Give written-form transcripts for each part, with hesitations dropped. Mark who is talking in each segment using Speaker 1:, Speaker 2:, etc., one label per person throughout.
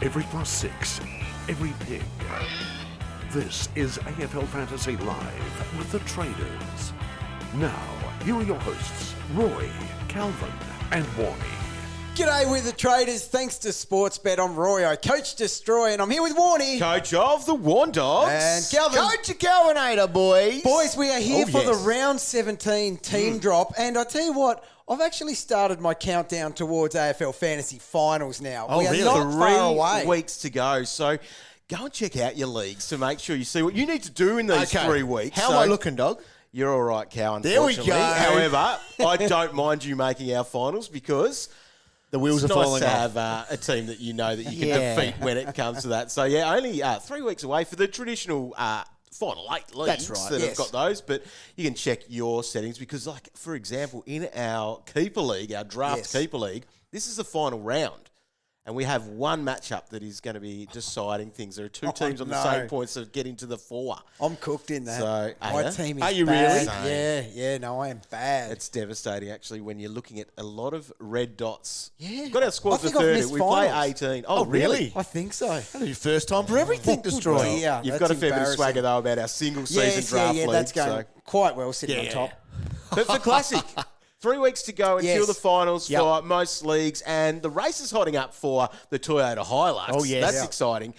Speaker 1: every +6, every pig. This is AFL Fantasy Live with the Traders. Now, here are your hosts, Roy, Calvin, and Warnie.
Speaker 2: G'day with the Traders. Thanks to Sportsbet, I'm Roy, Coach Destroy, and I'm here with Warnie.
Speaker 3: Coach of the Warn Dogs.
Speaker 2: And Calvin.
Speaker 4: Coach of Calvinator, boys.
Speaker 2: Boys, we are here for
Speaker 4: yes.
Speaker 2: the round 17 team drop. And I tell you what, I've actually started my countdown towards AFL Fantasy Finals now.
Speaker 4: Oh,
Speaker 2: we are
Speaker 4: really?
Speaker 2: not far away.
Speaker 3: 3 weeks to go. So go and check out your leagues to make sure you see what you need to do in these 3 weeks.
Speaker 4: How am I looking, dog?
Speaker 3: You're all right, Cal,
Speaker 4: There we
Speaker 3: unfortunately.
Speaker 4: go.
Speaker 3: However, I don't mind you making our finals because
Speaker 4: The wheels
Speaker 3: it's
Speaker 4: are
Speaker 3: nice
Speaker 4: falling
Speaker 3: to
Speaker 4: off.
Speaker 3: have a team that you know that you can
Speaker 4: Yeah.
Speaker 3: defeat when it comes to that. So, yeah, only 3 weeks away for the traditional final 8 leagues
Speaker 4: right,
Speaker 3: that
Speaker 2: yes.
Speaker 3: have got those. But you can check your settings because, like, for example, in our Keeper League, our Draft
Speaker 2: Yes.
Speaker 3: Keeper League, this is the final round. And we have one matchup that is going to be deciding things. There are two teams on the same points that get into the 4.
Speaker 2: I'm cooked in that.
Speaker 3: So,
Speaker 2: my team is
Speaker 4: Are you
Speaker 2: bad.
Speaker 3: really?
Speaker 2: Yeah, no, I am bad.
Speaker 3: It's devastating, actually, when you're looking at a lot of red dots.
Speaker 2: Yeah.
Speaker 3: We've got our squad
Speaker 2: I
Speaker 3: for
Speaker 2: think I've
Speaker 3: 30.
Speaker 2: missed
Speaker 3: We play
Speaker 2: finals.
Speaker 3: 18.
Speaker 4: Oh, really?
Speaker 2: I think so.
Speaker 4: That's your first time for everything, Destroy.
Speaker 2: Yeah,
Speaker 3: You've
Speaker 2: that's
Speaker 3: got a fair bit of
Speaker 2: embarrassing.
Speaker 3: swagger, though, about our single season draft league.
Speaker 2: that's going quite well sitting on
Speaker 4: Yeah.
Speaker 2: top.
Speaker 3: But for Classic, 3 weeks to go until
Speaker 2: Yes.
Speaker 3: the finals
Speaker 4: Yep.
Speaker 3: for most leagues, and the race is hotting up for the Toyota Hilux.
Speaker 4: Oh, yes.
Speaker 3: That's
Speaker 4: Yeah.
Speaker 3: exciting.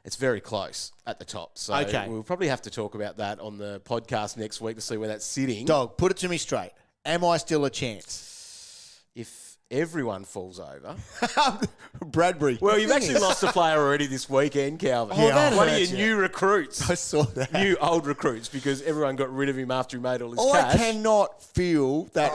Speaker 3: It's very close at the top. So
Speaker 4: Okay.
Speaker 3: we'll probably have to talk about that on the podcast next week to see where that's sitting.
Speaker 4: Dog, put it to me straight. Am I still a chance?
Speaker 3: If everyone falls over.
Speaker 4: Bradbury.
Speaker 3: Well, you've actually lost a player already this weekend, Calvin.
Speaker 4: Oh, that
Speaker 3: One of
Speaker 4: hurts
Speaker 3: your
Speaker 4: you.
Speaker 3: new recruits.
Speaker 4: I saw that.
Speaker 3: New old recruits because everyone got rid of him after he made all his
Speaker 4: I
Speaker 3: cash.
Speaker 4: cannot feel that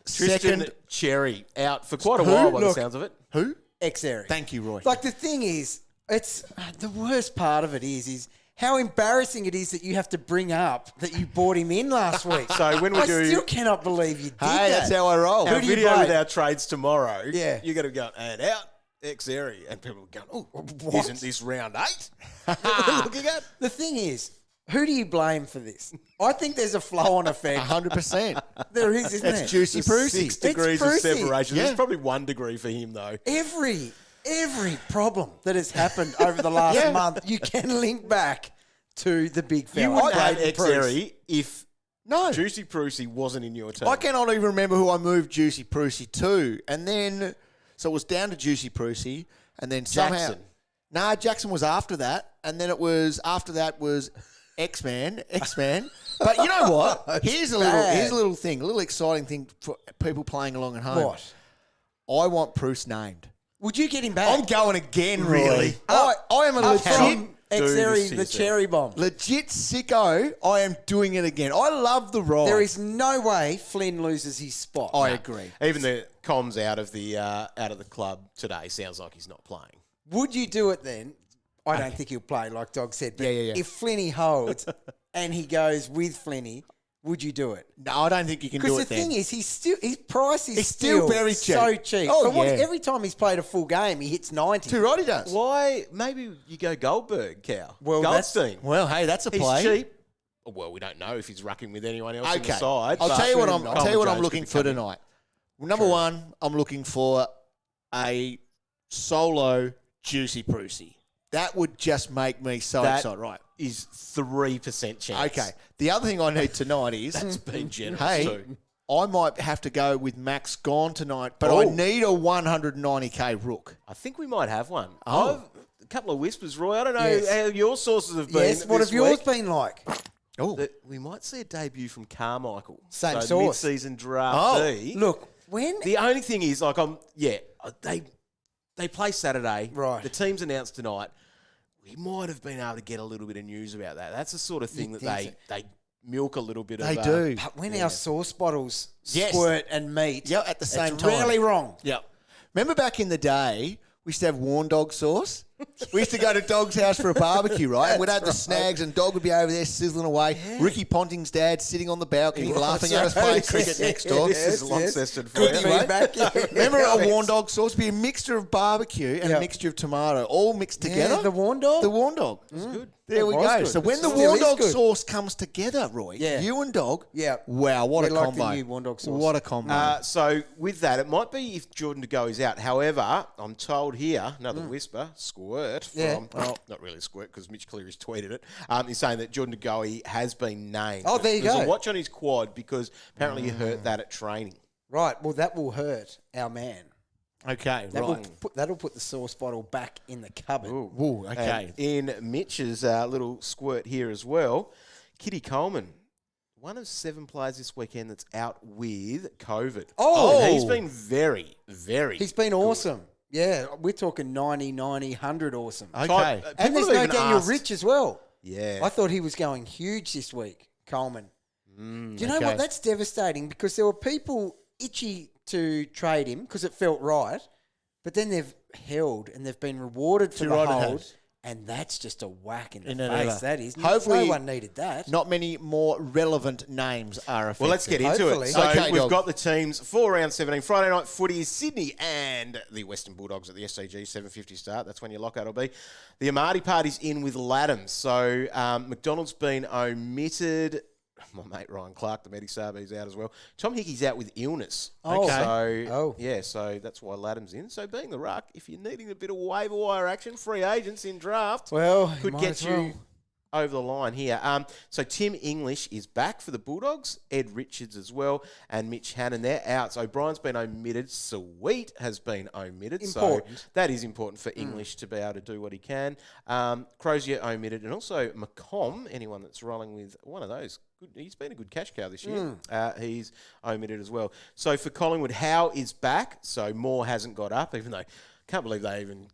Speaker 3: Tristan
Speaker 4: second.
Speaker 3: Cherry out for quite a
Speaker 4: Who?
Speaker 3: while by
Speaker 2: Look.
Speaker 3: the sounds of it.
Speaker 4: Who?
Speaker 2: X-Area.
Speaker 4: Thank you, Roy.
Speaker 2: Like, the thing is, it's the worst part of it is how embarrassing it is that you have to bring up that you bought him in last week.
Speaker 3: So when we
Speaker 2: I
Speaker 3: do
Speaker 2: still cannot believe you did
Speaker 4: Hey,
Speaker 2: that.
Speaker 4: that's how I roll.
Speaker 2: Who
Speaker 3: our
Speaker 2: do you
Speaker 3: video
Speaker 2: play?
Speaker 3: with our trades tomorrow,
Speaker 2: Yeah.
Speaker 3: you're going to go and out X area, and people are going, oh,
Speaker 2: What?
Speaker 3: isn't this round 8? That we're looking at?
Speaker 2: The thing is, who do you blame for this? I think there's a flow-on effect.
Speaker 4: 100%.
Speaker 2: There is, isn't
Speaker 4: It's
Speaker 2: there?
Speaker 4: juicy
Speaker 3: There's
Speaker 4: Brucey.
Speaker 3: 6 degrees of
Speaker 2: Brucey.
Speaker 3: separation.
Speaker 4: Yeah.
Speaker 3: There's probably 1 degree for him, though.
Speaker 2: Every problem that has happened over the last month, you can link back to the big fella.
Speaker 3: You wouldn't have
Speaker 2: Braden
Speaker 3: X
Speaker 2: Bruce.
Speaker 3: area if
Speaker 4: No.
Speaker 3: Juicy Brucey wasn't in your team.
Speaker 4: I cannot even remember who I moved Juicy Brucey to. And then, so it was down to Juicy Brucey. And then somehow.
Speaker 3: Jackson.
Speaker 4: Nah, Jackson was after that. And then it was, after that was X-Man. But you know what? Here's a little thing, a little exciting thing for people playing along at home.
Speaker 2: What?
Speaker 4: I want Bruce named.
Speaker 2: Would you get him back?
Speaker 4: I'm going again, Roy.
Speaker 3: Really?
Speaker 4: I am a
Speaker 2: Up
Speaker 4: legit,
Speaker 2: from
Speaker 3: Do
Speaker 2: X-Area,
Speaker 3: this to
Speaker 2: the
Speaker 3: yourself.
Speaker 2: cherry bomb.
Speaker 4: legit sicko. I am doing it again. I love the ride.
Speaker 2: There is no way Flynn loses his spot.
Speaker 4: I agree.
Speaker 3: Even the comms out of the club today sounds like he's not playing.
Speaker 2: Would you do it then? I don't think he'll play, like Dog said. But
Speaker 4: Yeah.
Speaker 2: if Flinny holds and he goes with Flinny, would you do it?
Speaker 4: No, I don't think you can do
Speaker 2: Because
Speaker 4: it
Speaker 2: the
Speaker 4: then.
Speaker 2: thing is, his price is
Speaker 4: It's still very cheap.
Speaker 2: so cheap.
Speaker 4: Oh,
Speaker 2: For what-
Speaker 4: yeah.
Speaker 2: every time he's played a full game, he hits 90.
Speaker 4: Too right he does.
Speaker 3: Why? Maybe you go Goldberg, Cal.
Speaker 2: Well, that's-
Speaker 3: Goldstein.
Speaker 4: Well, hey, that's a
Speaker 3: He's
Speaker 4: play.
Speaker 3: cheap. Well, we don't know if he's rucking with anyone else in the side.
Speaker 4: I'll
Speaker 3: but
Speaker 4: tell you what
Speaker 3: Coleman
Speaker 4: I'm
Speaker 3: Jones
Speaker 4: looking
Speaker 3: could
Speaker 4: for
Speaker 3: come in.
Speaker 4: tonight. Number one, I'm looking for a solo Juicy Brucey. That would just make me so
Speaker 3: That
Speaker 4: excited. Right.
Speaker 3: is 3% chance.
Speaker 4: Okay. The other thing I need tonight is
Speaker 3: That's been generous
Speaker 4: hey,
Speaker 3: too.
Speaker 4: I might have to go with Max gone tonight, but
Speaker 3: Oh.
Speaker 4: I need a 190k rook.
Speaker 3: I think we might have one.
Speaker 4: Oh.
Speaker 3: A couple of whispers, Roy. I don't know
Speaker 2: Yes.
Speaker 3: how your sources have been.
Speaker 2: Yes, what
Speaker 3: this
Speaker 2: have yours
Speaker 3: week,
Speaker 2: been like?
Speaker 4: Oh,
Speaker 3: that we might see a debut from Carmichael.
Speaker 2: Same
Speaker 3: so
Speaker 2: source.
Speaker 3: mid-season draftee.
Speaker 2: Look, when...
Speaker 3: The only thing is, they play Saturday.
Speaker 2: Right.
Speaker 3: The team's announced tonight. We might have been able to get a little bit of news about that. That's the sort of thing that
Speaker 2: think
Speaker 3: they milk a little bit
Speaker 4: they
Speaker 3: of.
Speaker 4: do.
Speaker 2: But when our sauce bottles
Speaker 4: Yes.
Speaker 2: squirt and meet,
Speaker 4: Yeah, at the same
Speaker 2: it's
Speaker 4: time.
Speaker 2: really wrong.
Speaker 4: Yep. Remember back in the day, we used to have Warn Dog sauce? We used to go to Dog's house for a barbecue, right? And we'd have the snags and Dog would be over there sizzling away. Ricky Ponting's dad sitting on the balcony laughing at us playing cricket next door.
Speaker 3: This is
Speaker 2: Yes,
Speaker 3: Launceston for
Speaker 2: Good
Speaker 3: you.
Speaker 2: feedback.
Speaker 4: Remember a Warn Dog sauce? Be a mixture of barbecue and
Speaker 2: Yep.
Speaker 4: a mixture of tomato, all mixed together.
Speaker 2: Yeah, the Warn Dog?
Speaker 4: The Warn Dog.
Speaker 3: It's good.
Speaker 4: There we
Speaker 2: was
Speaker 4: go.
Speaker 2: good.
Speaker 4: So when the
Speaker 2: Still
Speaker 4: Warn
Speaker 2: is
Speaker 4: Dog
Speaker 2: good.
Speaker 4: sauce comes together, Roy,
Speaker 2: Yeah.
Speaker 4: you and Dog,
Speaker 2: Yeah.
Speaker 4: wow, what
Speaker 2: We
Speaker 4: a
Speaker 2: like
Speaker 4: combo.
Speaker 2: the new Warn Dog sauce.
Speaker 4: What a combo.
Speaker 3: So with that, it might be if Jordan De Go is out. However, I'm told here, another whisper, score squirt from,
Speaker 2: Yeah.
Speaker 3: not really a squirt because Mitch Cleary's tweeted it. He's saying that Jordan Ngoe has been named.
Speaker 2: Oh, there you
Speaker 3: There's
Speaker 2: go.
Speaker 3: a watch on his quad because apparently he hurt that at training.
Speaker 2: Right. Well, that will hurt our man.
Speaker 4: Okay,
Speaker 2: That'll put the sauce bottle back in the cupboard.
Speaker 4: Ooh, okay.
Speaker 3: And in Mitch's little squirt here as well, Kitty Coleman, one of 7 players this weekend that's out with COVID.
Speaker 2: Oh.
Speaker 3: And he's been very, very
Speaker 2: He's been awesome. Yeah, we're talking 90, 100 awesome.
Speaker 4: Okay.
Speaker 2: And there's no Daniel Rich as well.
Speaker 3: Yeah.
Speaker 2: I thought he was going huge this week, Coleman. Do you know
Speaker 4: okay.
Speaker 2: what? That's devastating because there were people itchy to trade him because it felt right, but then they've held and they've been rewarded for
Speaker 4: Too
Speaker 2: the
Speaker 4: right it
Speaker 2: hold,
Speaker 4: has.
Speaker 2: and that's just a whack in the
Speaker 4: In the
Speaker 2: face.
Speaker 4: liver.
Speaker 2: That is.
Speaker 4: Hopefully
Speaker 2: no one needed that.
Speaker 4: Not many more relevant names are affected.
Speaker 3: Well, let's get into
Speaker 2: Hopefully.
Speaker 3: it. So
Speaker 4: Okay,
Speaker 3: we've
Speaker 4: dog.
Speaker 3: got the teams for round 17. Friday night footy is Sydney and the Western Bulldogs at the SCG 7:50 start. That's when your lockout will be. The Amati party's in with Laddams. So McDonald's been omitted. My mate Ryan Clark, the Medisub, he's out as well. Tom Hickey's out with illness.
Speaker 2: Oh.
Speaker 3: So, yeah, so that's why Laddam's in. So being the ruck, if you're needing a bit of waiver wire action, free agents in draft
Speaker 2: Well,
Speaker 3: could
Speaker 2: might
Speaker 3: get
Speaker 2: as
Speaker 3: you
Speaker 2: well.
Speaker 3: over the line here. So Tim English is back for the Bulldogs, Ed Richards as well, and Mitch Hannon. They're out. So O'Brien's been omitted. Sweet has been omitted.
Speaker 2: Important.
Speaker 3: So that is important for English to be able to do what he can. Crozier omitted, and also McComb, anyone that's rolling with one of those. He's been a good cash cow this year. He's omitted as well. So for Collingwood, Howe is back. So Moore hasn't got up, even though can't believe they even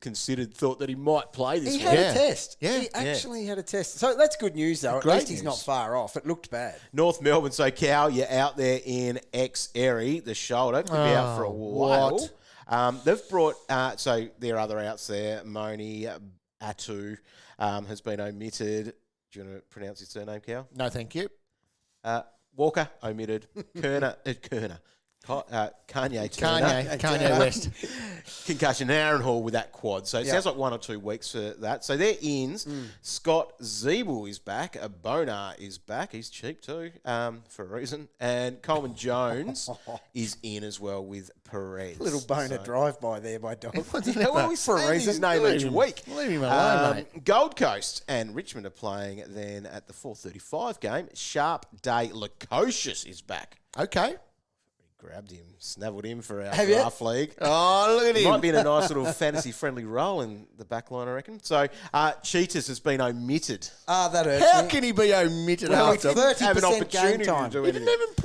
Speaker 3: thought that he might play this
Speaker 2: He
Speaker 3: week.
Speaker 2: had
Speaker 4: Yeah.
Speaker 2: a test.
Speaker 4: Yeah.
Speaker 2: He actually had a test. So that's good news, though.
Speaker 4: Great
Speaker 2: At least he's
Speaker 4: news.
Speaker 2: not far off. It looked bad.
Speaker 3: North Melbourne, so Cow, you're out there in Erie, the shoulder, could be out for a while.
Speaker 4: what?
Speaker 3: They've brought, so there are other outs there. Moni, Atu has been omitted. Do you want to pronounce his surname, Cow?
Speaker 4: No, thank you.
Speaker 3: Walker, omitted. Kanye
Speaker 4: Kanye West.
Speaker 3: Concussion, Aaron Hall with that quad. So it sounds like 1 or 2 weeks for that. So they're ins. Scott Zeeble is back. Bonar is back. He's cheap too, for a reason. And Coleman Jones is in as well with Perez.
Speaker 2: Little boner
Speaker 3: So-
Speaker 2: drive-by there by Dog.
Speaker 3: Well, we
Speaker 2: For a
Speaker 3: say his
Speaker 2: reason.
Speaker 3: name each week.
Speaker 4: Leave him alone, mate.
Speaker 3: Gold Coast and Richmond are playing then at the 4:35 game. Sharp Day Lukosius is back.
Speaker 4: Okay.
Speaker 3: Grabbed him, snavelled him for our
Speaker 2: Have you?
Speaker 3: draft league.
Speaker 4: Oh, look at him.
Speaker 3: Might be in a nice little fantasy-friendly role in the back line, I reckon. So, Cheetahs has been omitted.
Speaker 2: That hurts
Speaker 4: How
Speaker 2: me.
Speaker 4: can he be omitted
Speaker 2: Well,
Speaker 4: after?
Speaker 2: it's 30%
Speaker 3: Have an
Speaker 2: game
Speaker 3: opportunity
Speaker 2: time.
Speaker 3: to do
Speaker 4: He didn't
Speaker 3: anything.
Speaker 4: even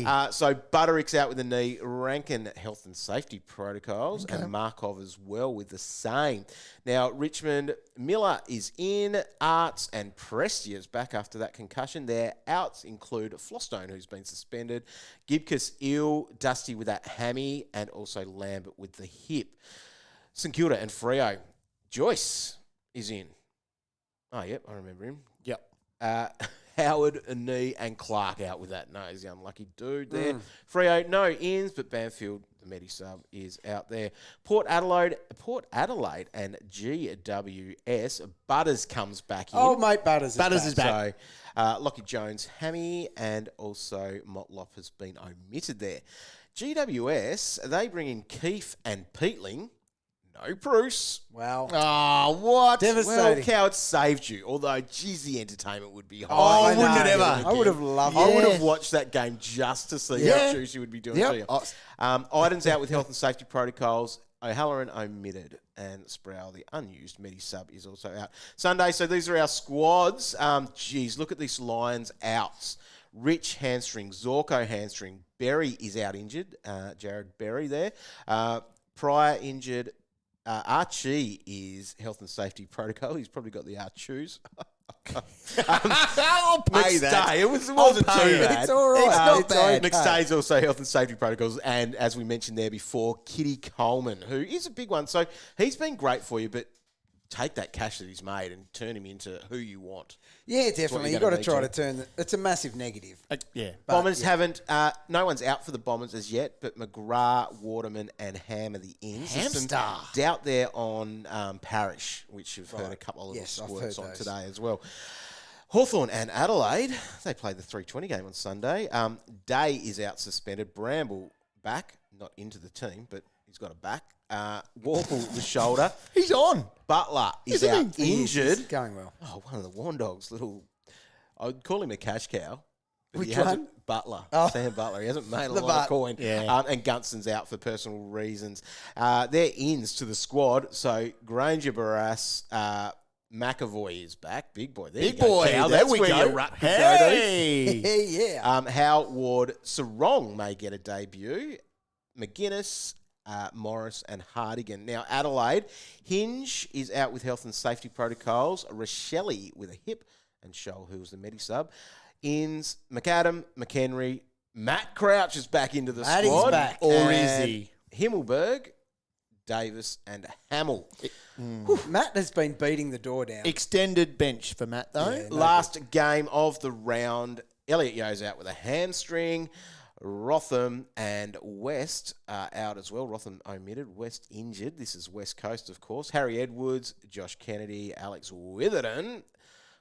Speaker 4: play.
Speaker 3: So Butterick's out with the knee, Rankin health and safety protocols, and Markov as well with the same. Now, Richmond, Miller is in, Arts and Prestia's back after that concussion. Their outs include Flostone, who's been suspended, Gibcus ill, Dusty with that hammy, and also Lambert with the hip. St Kilda and Freo. Joyce is in. Oh, yep, I remember him.
Speaker 4: Yep.
Speaker 3: Howard, a knee, and Clark out with that nose. The unlucky dude there. Freo, no ins, but Banfield, the Medisub, is out there. Port Adelaide, and GWS. Butters comes back in.
Speaker 2: Oh, mate, Butters
Speaker 4: Butters
Speaker 2: back.
Speaker 4: is back.
Speaker 3: So, Lockie Jones, hammy, and also Motlop has been omitted there. GWS, they bring in Keefe and Peatling. No Bruce.
Speaker 2: Wow.
Speaker 4: Oh, what?
Speaker 3: Well,
Speaker 2: Devastating.
Speaker 3: Coward saved you. Although, geez, the entertainment would be high.
Speaker 4: Oh,
Speaker 2: I
Speaker 4: wouldn't
Speaker 2: know.
Speaker 4: it ever?
Speaker 2: I would have loved
Speaker 3: I
Speaker 2: it.
Speaker 3: would have watched that game just to see
Speaker 4: Yeah.
Speaker 3: how juicy would be doing
Speaker 4: Yep.
Speaker 3: to you. Iden's out with health and safety protocols. O'Halloran omitted, and Sproul, the unused Medisub, is also out. Sunday, so these are our squads. Look at these Lions outs. Rich hamstring, Zorko hamstring, Berry is out injured. Jared Berry there. Pryor injured. Archie is health and safety protocol. He's probably got the Archus.
Speaker 4: I'll pay that.
Speaker 3: McStay, it wasn't
Speaker 4: pay
Speaker 3: too
Speaker 4: that.
Speaker 3: bad.
Speaker 2: It's all right.
Speaker 4: It's not
Speaker 2: It's
Speaker 4: bad.
Speaker 2: okay.
Speaker 3: McStay's also health and safety protocols, and as we mentioned there before, Kitty Coleman, who is a big one. So he's been great for you, but take that cash that he's made and turn him into who you want.
Speaker 2: Yeah, definitely.
Speaker 3: you're
Speaker 2: You've got to
Speaker 3: gonna
Speaker 2: try
Speaker 3: need
Speaker 2: to turn it's a massive negative.
Speaker 4: Yeah.
Speaker 3: Bombers haven't, no one's out for the Bombers as yet, but McGrath, Waterman, and Ham are the ins. There's some
Speaker 4: Hamster.
Speaker 3: doubt there on Parrish, which you've heard a couple of little
Speaker 2: Yes, I've
Speaker 3: squirts
Speaker 2: heard
Speaker 3: on
Speaker 2: those.
Speaker 3: today as well. Hawthorn and Adelaide, they played the 3:20 game on Sunday. Day is out suspended. Bramble back, not into the team, but he's got a back. Warple, the shoulder.
Speaker 4: He's on.
Speaker 3: Butler is
Speaker 4: Isn't
Speaker 3: out
Speaker 2: He's
Speaker 3: injured.
Speaker 2: going well.
Speaker 3: Oh, one of the Warn Dogs, I'd call him a cash cow. But
Speaker 2: Which
Speaker 3: he hasn't,
Speaker 2: one?
Speaker 3: Butler.
Speaker 2: Oh.
Speaker 3: Sam Butler. He hasn't made a
Speaker 2: The
Speaker 3: lot of
Speaker 2: Butt.
Speaker 3: coin.
Speaker 4: Yeah.
Speaker 3: And Gunston's out for personal reasons. They're ins to the squad. So Granger Barras, McAvoy is back. Big boy. There
Speaker 4: Big
Speaker 3: you go,
Speaker 4: boy.
Speaker 3: Cal.
Speaker 4: There
Speaker 3: That's
Speaker 4: we
Speaker 3: where
Speaker 4: go.
Speaker 3: your ruck could go to.
Speaker 4: Hey.
Speaker 2: Yeah.
Speaker 3: Hal Ward, Sarong may get a debut. McGuinness, Morris and Hardigan. Now, Adelaide, Hinge is out with health and safety protocols. Rochelle with a hip, and Scholl, who was the medi-sub. Inns, McAdam, McHenry, Matt Crouch is back into the
Speaker 2: Matt is
Speaker 3: squad.
Speaker 2: back.
Speaker 4: Or is
Speaker 3: And
Speaker 4: he?
Speaker 3: Himmelberg, Davis and Hamill.
Speaker 2: Matt has been beating the door down.
Speaker 4: Extended bench for Matt, though.
Speaker 2: Yeah. No
Speaker 3: Last game of the round, Elliot Yo's out with a hamstring. Rotham and West are out as well. Rotham omitted, West injured. This is West Coast, of course. Harry Edwards, Josh Kennedy, Alex Witherden,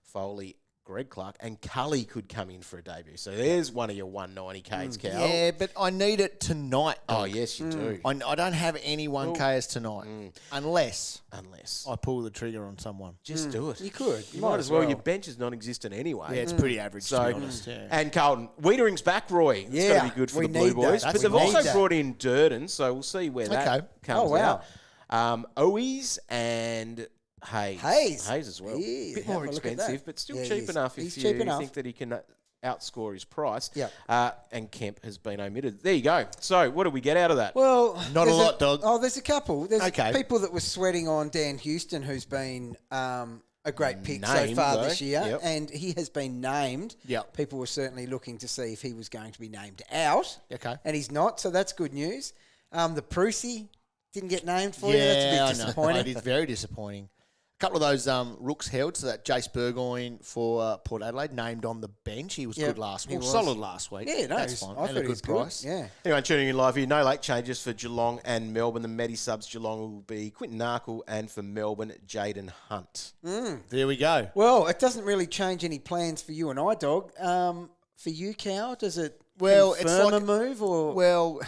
Speaker 3: Foley, Greg Clark, and Cully could come in for a debut. So there's one of your 190Ks, Cal.
Speaker 4: Yeah, but I need it tonight.
Speaker 3: Oh,
Speaker 4: Doug.
Speaker 3: yes, you do.
Speaker 4: I don't have any 1Ks tonight. Unless
Speaker 3: Unless.
Speaker 4: I pull the trigger on someone.
Speaker 3: Just do it.
Speaker 2: You could.
Speaker 3: You might as well. Your bench is non-existent anyway.
Speaker 4: Yeah, it's pretty average,
Speaker 3: So,
Speaker 4: to be honest. Yeah.
Speaker 3: and Carlton, Wiedering's back, Roy. It's
Speaker 2: Yeah,
Speaker 3: going to be good for
Speaker 2: we
Speaker 3: the Blue
Speaker 2: need that.
Speaker 3: Boys.
Speaker 2: That's
Speaker 3: But they've
Speaker 2: we need
Speaker 3: also
Speaker 2: that.
Speaker 3: brought in Durden, so we'll see where that
Speaker 4: Okay.
Speaker 3: comes
Speaker 2: Oh, wow.
Speaker 3: out. Owies and Hayes.
Speaker 2: Hayes.
Speaker 3: Hayes as well.
Speaker 2: Yeah,
Speaker 3: A bit
Speaker 2: have
Speaker 3: more
Speaker 2: a look at that.
Speaker 3: expensive, but still
Speaker 2: Yeah, he
Speaker 3: cheap
Speaker 2: is.
Speaker 3: enough
Speaker 2: He's
Speaker 3: if
Speaker 2: cheap
Speaker 3: you
Speaker 2: enough.
Speaker 3: think that he can outscore his price.
Speaker 2: Yeah.
Speaker 3: And Kemp has been omitted. There you go. So what do we get out of that?
Speaker 2: Well,
Speaker 4: Not a
Speaker 2: there's
Speaker 4: lot, Doug.
Speaker 2: Oh, there's a couple. There's
Speaker 4: Okay.
Speaker 2: people that were sweating on Dan Houston, who's been a great pick so
Speaker 3: Named,
Speaker 2: far
Speaker 3: though.
Speaker 2: this year,
Speaker 3: Yep.
Speaker 2: and he has been named.
Speaker 4: Yep.
Speaker 2: People were certainly looking to see if he was going to be named out.
Speaker 4: Okay.
Speaker 2: And he's not, so that's good news. The Prusy didn't get named for you. That's a bit
Speaker 4: I know.
Speaker 2: disappointing.
Speaker 4: It is very disappointing. A couple of those rooks held, so that Jace Burgoyne for Port Adelaide named on the bench. He was
Speaker 2: Yep,
Speaker 4: good last
Speaker 2: he
Speaker 4: week.
Speaker 2: was.
Speaker 4: Solid last week.
Speaker 2: Yeah, no,
Speaker 4: that's
Speaker 2: he's-
Speaker 4: fine.
Speaker 2: I
Speaker 4: And
Speaker 2: thought
Speaker 4: a
Speaker 2: he was
Speaker 4: good
Speaker 2: good.
Speaker 4: price.
Speaker 2: Yeah.
Speaker 3: Anyone tuning in live here, no late changes for Geelong and Melbourne. The Medi-subs Geelong will be Quinton Narkle, and for Melbourne, Jaden Hunt.
Speaker 4: There we go.
Speaker 2: Well, it doesn't really change any plans for you and I, Dog. For you, Cow, does it
Speaker 4: Well, it's
Speaker 2: confirm
Speaker 4: like-
Speaker 2: a move or
Speaker 4: Well,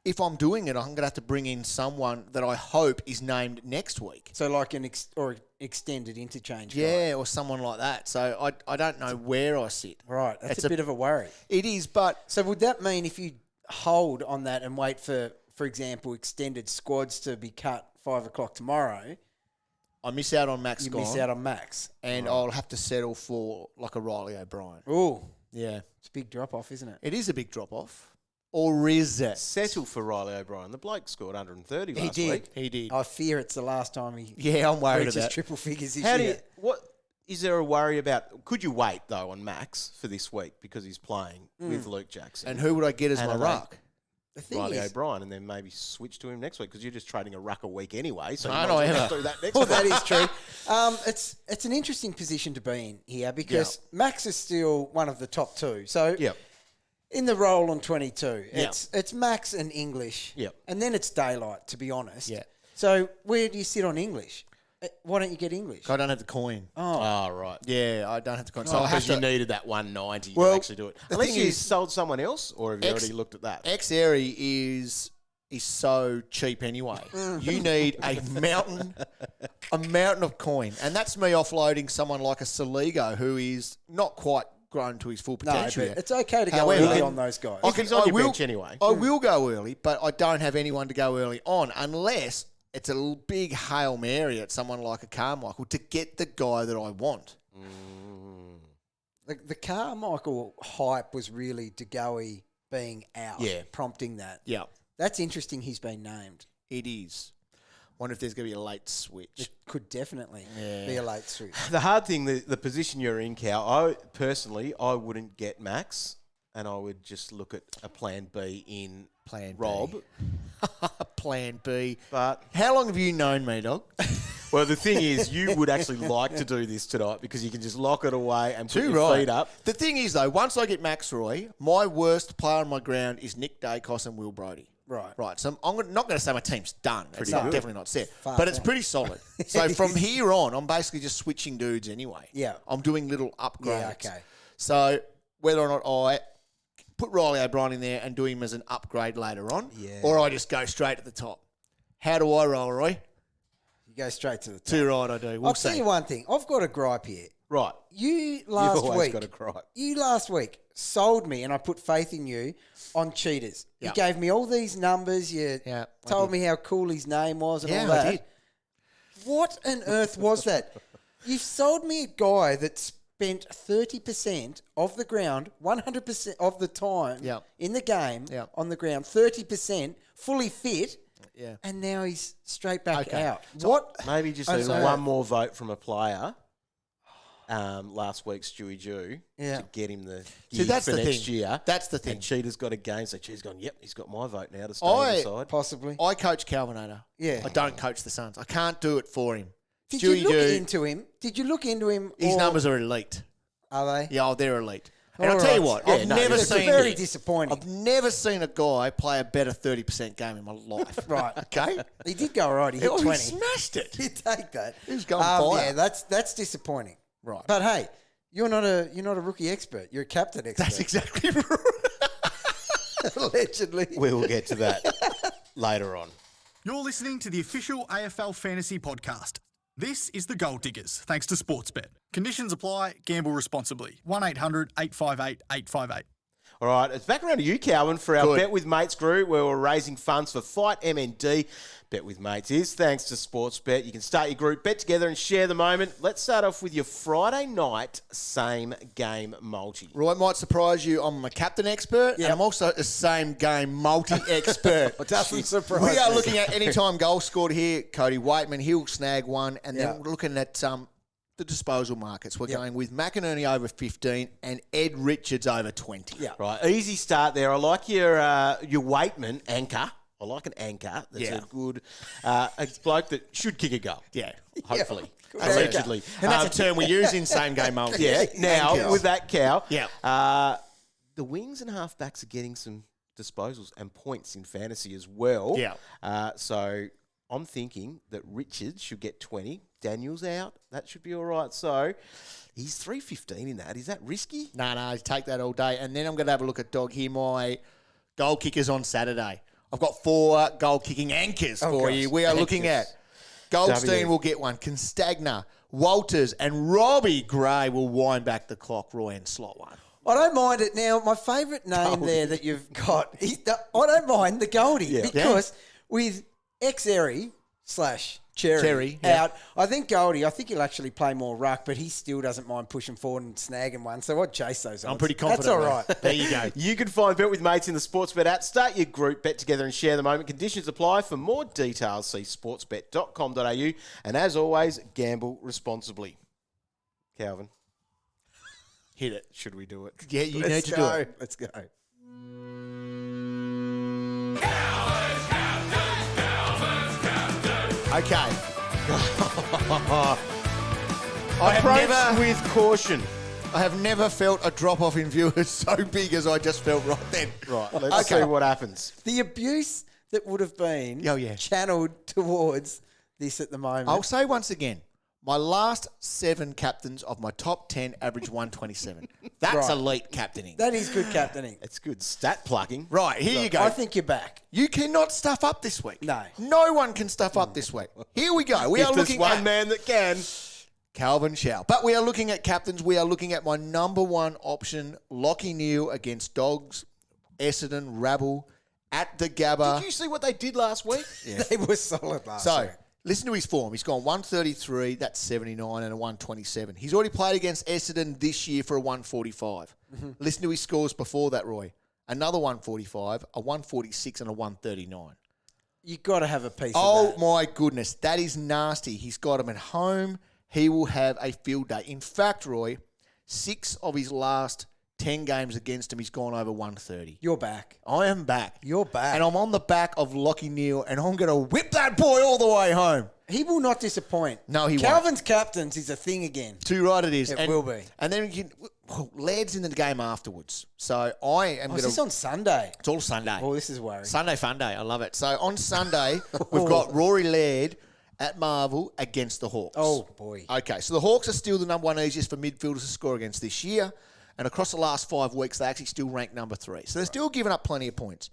Speaker 4: if I'm doing it, I'm going to have to bring in someone that I hope is named next week.
Speaker 2: so like an extended interchange? guy?
Speaker 4: Yeah, or someone like that. So I don't know where I sit.
Speaker 2: Right, that's
Speaker 4: It's
Speaker 2: a
Speaker 4: a-
Speaker 2: bit of a worry.
Speaker 4: It is, but
Speaker 2: So would that mean if you hold on that and wait for example, extended squads to be cut 5 o'clock tomorrow,
Speaker 4: I miss out on Max
Speaker 2: you
Speaker 4: Gone,
Speaker 2: miss out on Max?
Speaker 4: and I'll have to settle for like a Riley O'Brien.
Speaker 2: Oh,
Speaker 4: Yeah,
Speaker 2: it's a big drop off, isn't it?
Speaker 4: it is a big drop off. Or is it?
Speaker 3: Settle for Riley O'Brien. The bloke scored 130
Speaker 2: He
Speaker 3: last
Speaker 2: did.
Speaker 3: week.
Speaker 4: He did.
Speaker 2: I fear it's the last time he
Speaker 4: Yeah, I'm worried
Speaker 2: reaches
Speaker 4: about.
Speaker 2: triple figures this
Speaker 3: How do
Speaker 2: year.
Speaker 3: you, what is there a worry about? Could you wait though on Max for this week because he's playing with Luke Jackson
Speaker 4: And who would I get as
Speaker 3: And
Speaker 4: my
Speaker 3: are they-
Speaker 4: ruck?
Speaker 2: The thing
Speaker 3: Riley
Speaker 2: is,
Speaker 3: O'Brien, and then maybe switch to him next week because you're just trading a ruck a week anyway. So
Speaker 4: No,
Speaker 3: you might
Speaker 4: no,
Speaker 3: as well
Speaker 4: yeah.
Speaker 3: do that next
Speaker 2: well,
Speaker 3: week.
Speaker 2: that is true. It's an interesting position to be in here because Max is still one of the top two. So
Speaker 3: Yep.
Speaker 2: in the role on 22,
Speaker 4: Yeah.
Speaker 2: it's Max and English.
Speaker 3: Yep.
Speaker 2: And then it's Daylight, to be honest.
Speaker 4: Yeah.
Speaker 2: So where do you sit on English? Why don't you get English?
Speaker 4: I don't have the coin.
Speaker 3: Oh, right.
Speaker 4: Yeah, I don't have the coin. So I have
Speaker 3: Because you
Speaker 4: to.
Speaker 3: needed that 190
Speaker 4: Well,
Speaker 3: to actually do it.
Speaker 4: the
Speaker 3: Unless
Speaker 4: thing
Speaker 3: you
Speaker 4: is-
Speaker 3: sold someone else, or have you
Speaker 4: Ex-
Speaker 3: already looked at that?
Speaker 4: X-Airy is so cheap anyway. You need a mountain of coin, and that's me offloading someone like a Saligo who is not quite grown to his full
Speaker 2: No,
Speaker 4: potential
Speaker 2: but
Speaker 4: yet.
Speaker 2: it's okay to go
Speaker 4: However,
Speaker 2: early on those guys.
Speaker 3: If he's on your bench anyway.
Speaker 4: I will go early, but I don't have anyone to go early on unless it's a big Hail Mary at someone like a Carmichael to get the guy that I want.
Speaker 2: The Carmichael hype was really DeGoey being out,
Speaker 3: Yeah.
Speaker 2: prompting that.
Speaker 4: Yeah,
Speaker 2: That's interesting he's been named.
Speaker 4: it is. Wonder if there's going to be a late switch.
Speaker 2: It could definitely be a late switch.
Speaker 3: The hard thing, the position you're in, Cal, I wouldn't get Max, and I would just look at a plan B in
Speaker 4: Plan B.
Speaker 3: Rob.
Speaker 4: Plan B.
Speaker 3: But,
Speaker 4: How long have you known me, dog?
Speaker 3: well, the thing is, you would actually like to do this tonight because you can just lock it away and put
Speaker 4: Too
Speaker 3: your
Speaker 4: right.
Speaker 3: feet up.
Speaker 4: The thing is, though, once I get Max Roy, my worst player on my ground is Nick Dacos and Will Brody.
Speaker 2: Right.
Speaker 4: Right. So I'm not going to say my team's done. It's
Speaker 2: good.
Speaker 4: definitely not set.
Speaker 2: Far
Speaker 4: but it's
Speaker 2: from.
Speaker 4: pretty solid. So from here on, I'm basically just switching dudes anyway.
Speaker 2: Yeah.
Speaker 4: I'm doing little upgrades.
Speaker 2: Yeah, okay.
Speaker 4: So whether or not I put Riley O'Brien in there and do him as an upgrade later on,
Speaker 3: Yeah.
Speaker 4: or I just go straight at the top. How do I roll, Roy?
Speaker 2: You go straight to the top.
Speaker 4: Too right, I do. We'll
Speaker 2: I'll
Speaker 4: see.
Speaker 2: tell you one thing. I've got a gripe here.
Speaker 3: Right.
Speaker 2: You've
Speaker 3: always got a gripe.
Speaker 2: You last week sold me, and I put faith in you on cheaters.
Speaker 4: Yeah.
Speaker 2: You gave me all these numbers. You
Speaker 4: Yeah, I
Speaker 2: told
Speaker 4: did.
Speaker 2: me how cool his name was and
Speaker 4: Yeah,
Speaker 2: all that.
Speaker 4: I did.
Speaker 2: What on earth was that? You sold me a guy that spent 30% of the ground, 100% of the time
Speaker 4: Yeah.
Speaker 2: in the game
Speaker 4: Yeah.
Speaker 2: on the ground, 30%, fully fit,
Speaker 4: Yeah.
Speaker 2: and now he's straight back
Speaker 4: Okay.
Speaker 2: out. What?
Speaker 3: Maybe just
Speaker 2: I'm
Speaker 3: need
Speaker 2: sorry.
Speaker 3: one more vote from a player. Last week, Stewie Jew,
Speaker 2: Yeah.
Speaker 3: to get him the
Speaker 4: See,
Speaker 3: gig
Speaker 4: that's
Speaker 3: for
Speaker 4: the
Speaker 3: next
Speaker 4: thing.
Speaker 3: year.
Speaker 4: That's the thing.
Speaker 3: And Cheetah's got a game, so Cheetah's gone, yep, he's got my vote now to stay on the side.
Speaker 2: Possibly.
Speaker 4: I coach Calvinator.
Speaker 2: Yeah.
Speaker 4: I don't coach the Suns. I can't do it for him.
Speaker 2: Did
Speaker 4: Stewie
Speaker 2: you look
Speaker 4: Jew,
Speaker 2: into him? Did you look into him?
Speaker 4: his
Speaker 2: or-
Speaker 4: numbers are elite.
Speaker 2: Are they?
Speaker 4: Yeah, they're elite. And
Speaker 2: All
Speaker 4: I'll tell you
Speaker 2: right.
Speaker 4: what,
Speaker 3: Yeah,
Speaker 4: I've
Speaker 3: no,
Speaker 4: never
Speaker 2: It's
Speaker 4: seen
Speaker 2: very disappointing.
Speaker 4: I've never seen a guy play a better 30% game in my life.
Speaker 2: Right.
Speaker 4: Okay?
Speaker 2: He did go all right. He hit
Speaker 4: Oh, he
Speaker 2: 20.
Speaker 4: smashed it.
Speaker 2: You take that.
Speaker 4: He was going fire.
Speaker 2: Yeah, that's disappointing.
Speaker 4: Right.
Speaker 2: But hey, you're not a rookie expert. You're a captain expert.
Speaker 4: That's exactly right.
Speaker 2: Allegedly.
Speaker 3: We will get to that later on.
Speaker 5: You're listening to the official AFL Fantasy Podcast. This is the Gold Diggers, thanks to Sportsbet. Conditions apply. Gamble responsibly. 1-800-858-858.
Speaker 3: All right, it's back around to you, Calvin, for our
Speaker 4: Good.
Speaker 3: Bet With Mates group where we're raising funds for Fight MND. Bet With Mates is thanks to Sportsbet. You can start your group, bet together and share the moment. Let's start off with your Friday night same game multi.
Speaker 4: Roy might surprise you. I'm a captain expert, and I'm also a same game multi-expert.
Speaker 2: Doesn't surprise
Speaker 4: We are
Speaker 2: me.
Speaker 4: looking at any time goal scored here. Cody Waitman, he'll snag one, and then
Speaker 2: Yeah.
Speaker 4: we're looking at the disposal markets. We're going with McInerney over 15 and Ed Richards over 20.
Speaker 2: Yeah.
Speaker 3: Right, easy start there. I like your Waitman anchor. I like an anchor. That's
Speaker 4: Yeah.
Speaker 3: a good a bloke that should kick a goal.
Speaker 4: Yeah.
Speaker 3: Hopefully.
Speaker 2: Good
Speaker 3: Allegedly.
Speaker 4: And that's a term we use in same game multi.
Speaker 3: Yeah. Now,
Speaker 4: Anchors.
Speaker 3: with that cow,
Speaker 4: Yeah.
Speaker 3: the wings and halfbacks are getting some disposals and points in fantasy as well.
Speaker 4: Yeah.
Speaker 3: So I'm thinking that Richards should get 20. Daniel's out. That should be all right. So he's 315 in that. Is that risky?
Speaker 4: No, take that all day. And then I'm going to have a look at Dog here, my goal kickers on Saturday. I've got 4 goal kicking anchors for
Speaker 2: gosh.
Speaker 4: you. We are looking at Goldstein
Speaker 3: W.
Speaker 4: will get one, Constagna, Walters, and Robbie Gray will wind back the clock, Roy, and slot one.
Speaker 2: I don't mind it now. My favourite name there that you've got, I don't mind the Goldie because with ex-Airy / Cherry
Speaker 4: yeah.
Speaker 2: out, I think Goldie, he'll actually play more ruck, but he still doesn't mind pushing forward and snagging one. So I'd chase those odds.
Speaker 4: I'm pretty confident.
Speaker 2: That's all
Speaker 4: mate.
Speaker 2: right.
Speaker 4: There you go.
Speaker 3: You can find Bet With Mates in the Sportsbet app. Start your group, bet together and share the moment. Conditions apply. For more details, see sportsbet.com.au. And as always, gamble responsibly. Calvin,
Speaker 4: Hit it.
Speaker 3: should we do it?
Speaker 4: Yeah, you
Speaker 2: Let's
Speaker 4: need to
Speaker 2: go.
Speaker 4: do it.
Speaker 2: Let's go.
Speaker 4: Okay.
Speaker 3: Approach with caution.
Speaker 4: I have never felt a drop-off in viewers so big as I just felt right then.
Speaker 3: Right, let's see what happens.
Speaker 2: The abuse that would have been
Speaker 4: Oh, yeah.
Speaker 2: channeled towards this at the moment.
Speaker 4: I'll say once again, my last 7 captains of my top 10 average 127. That's
Speaker 2: Right.
Speaker 4: elite captaining.
Speaker 2: That is good captaining.
Speaker 3: It's good stat plugging.
Speaker 4: Right, here you go.
Speaker 2: I think you're back.
Speaker 4: You cannot stuff up this week.
Speaker 2: No.
Speaker 4: No one can stuff up this week. Here we go. We
Speaker 3: If
Speaker 4: are
Speaker 3: there's
Speaker 4: looking
Speaker 3: one
Speaker 4: at
Speaker 3: man that can.
Speaker 4: Calvin Shaw. But we are looking at captains. We are looking at my number 1 option, Lockie Neal against Dogs, Essendon, Rabble, at the Gabba.
Speaker 3: Did you see what they did last week?
Speaker 2: They were solid last
Speaker 4: So,
Speaker 2: week.
Speaker 4: listen to his form. He's gone 133, that's 79, and a 127. He's already played against Essendon this year for a 145. Listen to his scores before that, Roy. Another 145, a 146, and a 139.
Speaker 2: You've got to have a piece
Speaker 4: Oh,
Speaker 2: of that.
Speaker 4: my goodness. That is nasty. He's got him at home. He will have a field day. In fact, Roy, 6 of his last 10 games against him, he's gone over 130.
Speaker 2: You're back.
Speaker 4: I am back.
Speaker 2: You're back.
Speaker 4: And I'm on the back of Lockie Neal, and I'm going to whip that boy all the way home.
Speaker 2: He will not disappoint.
Speaker 4: No, he won't.
Speaker 2: Calvin's captains is a thing again.
Speaker 4: Too right it is.
Speaker 2: It will be.
Speaker 4: And then Laird's in the game afterwards. So I am
Speaker 2: Oh,
Speaker 4: going
Speaker 2: is this
Speaker 4: to...
Speaker 2: on Sunday?
Speaker 4: It's all Sunday.
Speaker 2: Oh, this is worrying.
Speaker 4: Sunday fun day. I love it. So on Sunday, we've got Rory Laird at Marvel against the Hawks.
Speaker 2: Oh, boy.
Speaker 4: Okay, so the Hawks are still the number 1 easiest for midfielders to score against this year. And across the last 5 weeks, they actually still rank number 3. So they're still giving up plenty of points.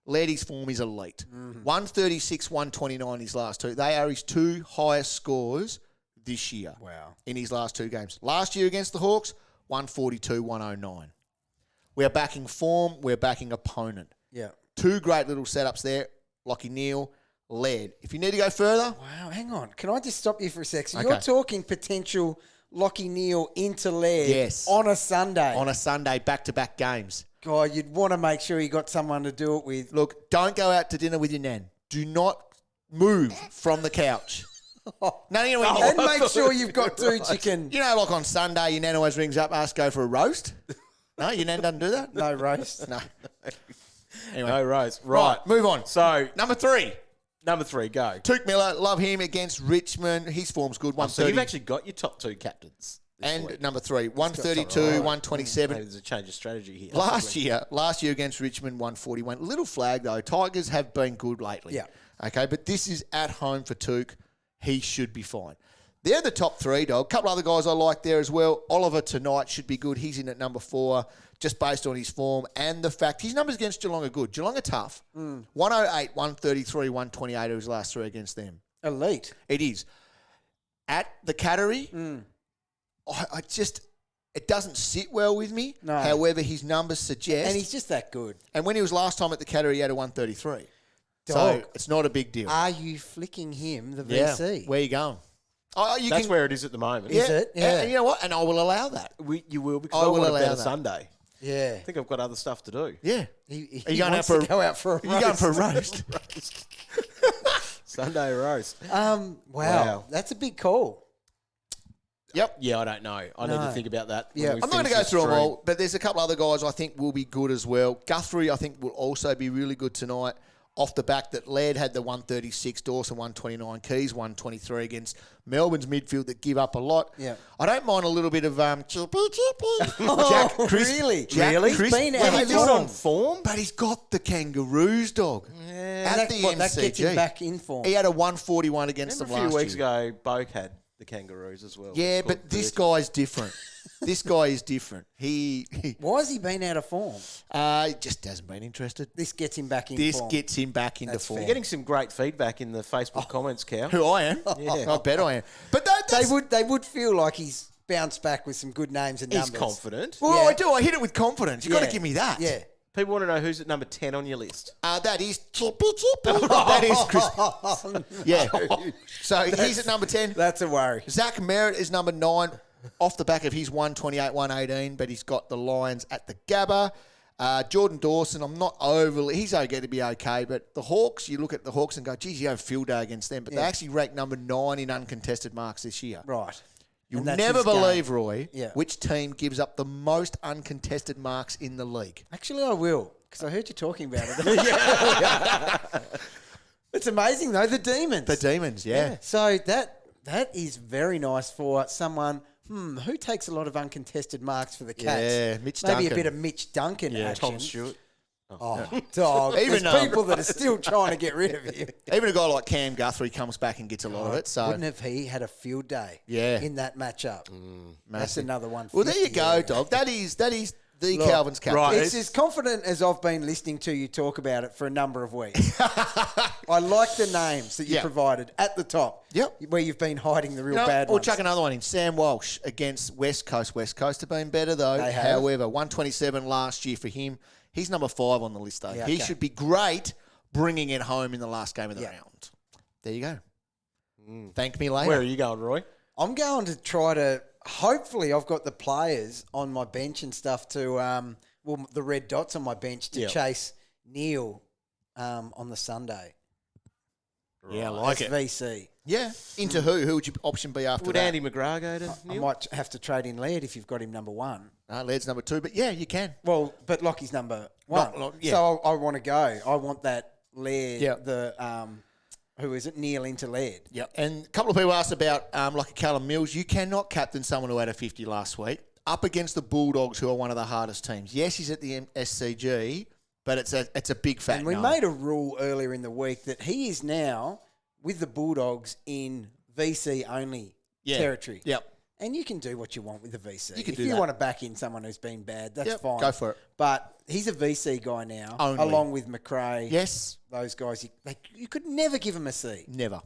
Speaker 4: Lairdy's form is elite. 136, 129 his last two. They are his two highest scores this year.
Speaker 2: Wow.
Speaker 4: In his last two games. Last year against the Hawks, 142, 109. We're backing form. We're backing opponent.
Speaker 2: Yeah.
Speaker 4: Two great little setups there. Lachie Neale, Laird. If you need to go further,
Speaker 2: Wow, hang on. Can I just stop you for a sec? So
Speaker 4: Okay.
Speaker 2: you're talking potential Lachie Neale into Laird
Speaker 4: Yes.
Speaker 2: on a Sunday.
Speaker 4: on a Sunday, back-to-back games.
Speaker 2: God, you'd want to make sure you got someone to do it with.
Speaker 4: Look, don't go out to dinner with your nan. Do not move from the couch. None of you know,
Speaker 2: And make sure you've got dudes you can.
Speaker 4: you know, like on Sunday, your nan always rings up, asks go for a roast. No, your nan doesn't do that?
Speaker 2: No roast.
Speaker 4: No. Anyway,
Speaker 3: No Rose. Right.
Speaker 4: move on.
Speaker 3: So,
Speaker 4: Number 3,
Speaker 3: number 3, go.
Speaker 4: Tuke Miller. Love him against Richmond. His form's good.
Speaker 3: So
Speaker 4: 130.
Speaker 3: you've actually got your top 2 captains. this
Speaker 4: And
Speaker 3: week.
Speaker 4: number 3, 132, 127.
Speaker 3: Maybe there's a change of strategy here.
Speaker 4: Last year against Richmond, 141. Little flag though. Tigers have been good lately.
Speaker 2: Yeah.
Speaker 4: Okay, but this is at home for Tuke. He should be fine. They're the top 3, dog. A couple other guys I like there as well. Oliver tonight should be good. He's in at number 4, just based on his form and the fact his numbers against Geelong are good. Geelong are tough. 108, 133, 128 are his last 3 against them.
Speaker 2: Elite.
Speaker 4: It is. At the Cattery, I just, it doesn't sit well with me.
Speaker 2: No.
Speaker 4: However, his numbers suggest.
Speaker 2: And he's just that good.
Speaker 4: And when he was last time at the Cattery, he had a 133. So
Speaker 2: Dog.
Speaker 4: it's not a big deal.
Speaker 2: Are you flicking him the
Speaker 4: Yeah.
Speaker 2: VC?
Speaker 4: Where you going? Oh, you
Speaker 3: That's
Speaker 4: can,
Speaker 3: where it is at the moment.
Speaker 2: Is it? Yeah.
Speaker 4: And you know what? And I will allow that.
Speaker 3: You will, because
Speaker 4: I
Speaker 3: I
Speaker 4: will
Speaker 3: want to
Speaker 4: allow
Speaker 3: bet a
Speaker 4: that.
Speaker 3: Sunday.
Speaker 2: Yeah.
Speaker 3: I think I've got other stuff to do.
Speaker 4: Yeah.
Speaker 2: He
Speaker 4: Are you going out
Speaker 2: wants
Speaker 4: for
Speaker 2: to go out for a
Speaker 4: Are you going for a
Speaker 2: roast.
Speaker 4: roast?
Speaker 3: Sunday roast.
Speaker 2: Wow.
Speaker 3: Wow.
Speaker 2: That's a big call.
Speaker 4: Yep.
Speaker 3: Yeah, I don't know. I need to think about that. when
Speaker 2: Yeah.
Speaker 3: we
Speaker 4: I'm not going to
Speaker 3: finish
Speaker 4: go
Speaker 3: this
Speaker 4: through them
Speaker 3: stream.
Speaker 4: all, but there's a couple other guys I think will be good as well. Guthrie, I think, will also be really good tonight. Off the back that Laird had the 136, Dawson 129, Keys 123 against Melbourne's midfield that give up a lot.
Speaker 2: Yeah.
Speaker 4: I don't mind a little bit of chippy.
Speaker 2: Oh, really?
Speaker 4: Jack
Speaker 2: Really?
Speaker 4: Crisp.
Speaker 2: Been
Speaker 4: Yeah,
Speaker 2: out
Speaker 4: he's
Speaker 2: of
Speaker 4: not
Speaker 2: form.
Speaker 4: on form, but he's got the Kangaroos, dog. At
Speaker 2: That,
Speaker 4: the
Speaker 2: what, that gets him
Speaker 4: MCG.
Speaker 2: back in form.
Speaker 4: He had a 141 against
Speaker 3: Remember
Speaker 4: them
Speaker 3: a few
Speaker 4: last
Speaker 3: weeks
Speaker 4: year.
Speaker 3: ago, Boak had the Kangaroos as well.
Speaker 4: Yeah,
Speaker 3: Scored
Speaker 4: but this
Speaker 3: 30.
Speaker 4: guy's different. This guy is different. He
Speaker 2: Why has he been out of form?
Speaker 4: just hasn't been interested.
Speaker 2: This gets him back in
Speaker 4: This
Speaker 2: form.
Speaker 4: gets him back into
Speaker 2: That's
Speaker 4: form.
Speaker 2: fair.
Speaker 3: You're getting some great feedback in the Facebook comments, Cal.
Speaker 4: Who I am?
Speaker 3: Yeah.
Speaker 4: I bet I am. But that's,
Speaker 2: They would feel like he's bounced back with some good names and
Speaker 3: He's
Speaker 2: numbers.
Speaker 3: confident.
Speaker 4: well,
Speaker 2: Yeah.
Speaker 4: I do. I hit it with confidence. You've got
Speaker 2: Yeah.
Speaker 4: to give me that.
Speaker 2: Yeah.
Speaker 3: People want to know who's at number 10 on your list.
Speaker 4: That is that is Chris. Yeah. So he's at number 10.
Speaker 2: That's a worry.
Speaker 4: Zach Merritt is number 9 off the back of his 128, 118, but he's got the Lions at the Gabba. Jordan Dawson, I'm not overly... He's going to be okay, but the Hawks, you look at the Hawks and go, geez, you have a field day against them, but they actually rank number 9 in uncontested marks this year.
Speaker 2: Right.
Speaker 4: You'll
Speaker 2: And that's
Speaker 4: never
Speaker 2: his game.
Speaker 4: believe, Roy,
Speaker 2: Yeah.
Speaker 4: which team gives up the most uncontested marks in the league.
Speaker 2: Actually, I will, because I heard you talking about it. It's amazing, though, the Demons.
Speaker 4: The Demons, yeah.
Speaker 2: So that is very nice for someone who takes a lot of uncontested marks for the Cats.
Speaker 4: Yeah, Mitch
Speaker 2: Maybe
Speaker 4: Duncan.
Speaker 2: a bit of Mitch Duncan action.
Speaker 3: Tom Stewart.
Speaker 2: Oh, dog.
Speaker 4: Even,
Speaker 2: There's people that are still trying to get rid of you.
Speaker 4: Even a guy like Cam Guthrie comes back and gets a lot of it. So
Speaker 2: Wouldn't have he had a field day
Speaker 4: Yeah.
Speaker 2: in that matchup? That's
Speaker 4: massive.
Speaker 2: another one.
Speaker 4: Well, there you go, dog. That is the
Speaker 2: Look,
Speaker 4: Calvin's captain.
Speaker 3: right.
Speaker 2: It's as confident as I've been listening to you talk about it for a number of weeks. I like the names that you
Speaker 4: Yeah.
Speaker 2: provided at the top.
Speaker 4: Yep.
Speaker 2: Where you've been hiding the real
Speaker 4: You know,
Speaker 2: bad
Speaker 4: we'll
Speaker 2: ones.
Speaker 4: chuck another one in. Sam Walsh against West Coast. West Coast have been better, though.
Speaker 2: They have.
Speaker 4: However, 127 last year for him. He's number 5 on the list, though.
Speaker 2: Yeah,
Speaker 4: He
Speaker 2: okay.
Speaker 4: should be great bringing it home in the last game of the
Speaker 2: Yeah.
Speaker 4: round. There you go. Thank me later.
Speaker 3: Where are you going, Roy?
Speaker 2: I'm going to try to. Hopefully, I've got the players on my bench and stuff to. The red dots on my bench to
Speaker 3: Yeah.
Speaker 2: chase Neil on the Sunday.
Speaker 4: Yeah, I like
Speaker 2: as
Speaker 4: it.
Speaker 2: VC.
Speaker 4: Yeah. Into who? Who would your option be after
Speaker 3: Would
Speaker 4: that?
Speaker 3: Andy McGrath go to
Speaker 2: I
Speaker 3: Neil?
Speaker 2: might have to trade in Laird if you've got him number 1.
Speaker 4: Laird's number 2, but yeah, you can.
Speaker 2: Well, but Lockie's number 1.
Speaker 4: Yeah.
Speaker 2: So I want to go. I want that Laird,
Speaker 4: Yeah.
Speaker 2: who is it? Neil into Laird.
Speaker 4: Yep. And a couple of people asked about like a Callum Mills. You cannot captain someone who had a 50 last week up against the Bulldogs, who are one of the hardest teams. Yes, he's at the SCG, but it's a big fat
Speaker 2: And we
Speaker 4: no.
Speaker 2: made a rule earlier in the week that he is now with the Bulldogs in VC only territory.
Speaker 4: Yep.
Speaker 2: And you can do what you want with the VC.
Speaker 4: You can
Speaker 2: if
Speaker 4: do
Speaker 2: you
Speaker 4: that.
Speaker 2: want to back in someone who's been bad, that's fine.
Speaker 4: Go for it.
Speaker 2: But he's a VC guy now,
Speaker 4: Only.
Speaker 2: along with McRae.
Speaker 4: Yes.
Speaker 2: Those guys, you could never give him a C.
Speaker 4: Never.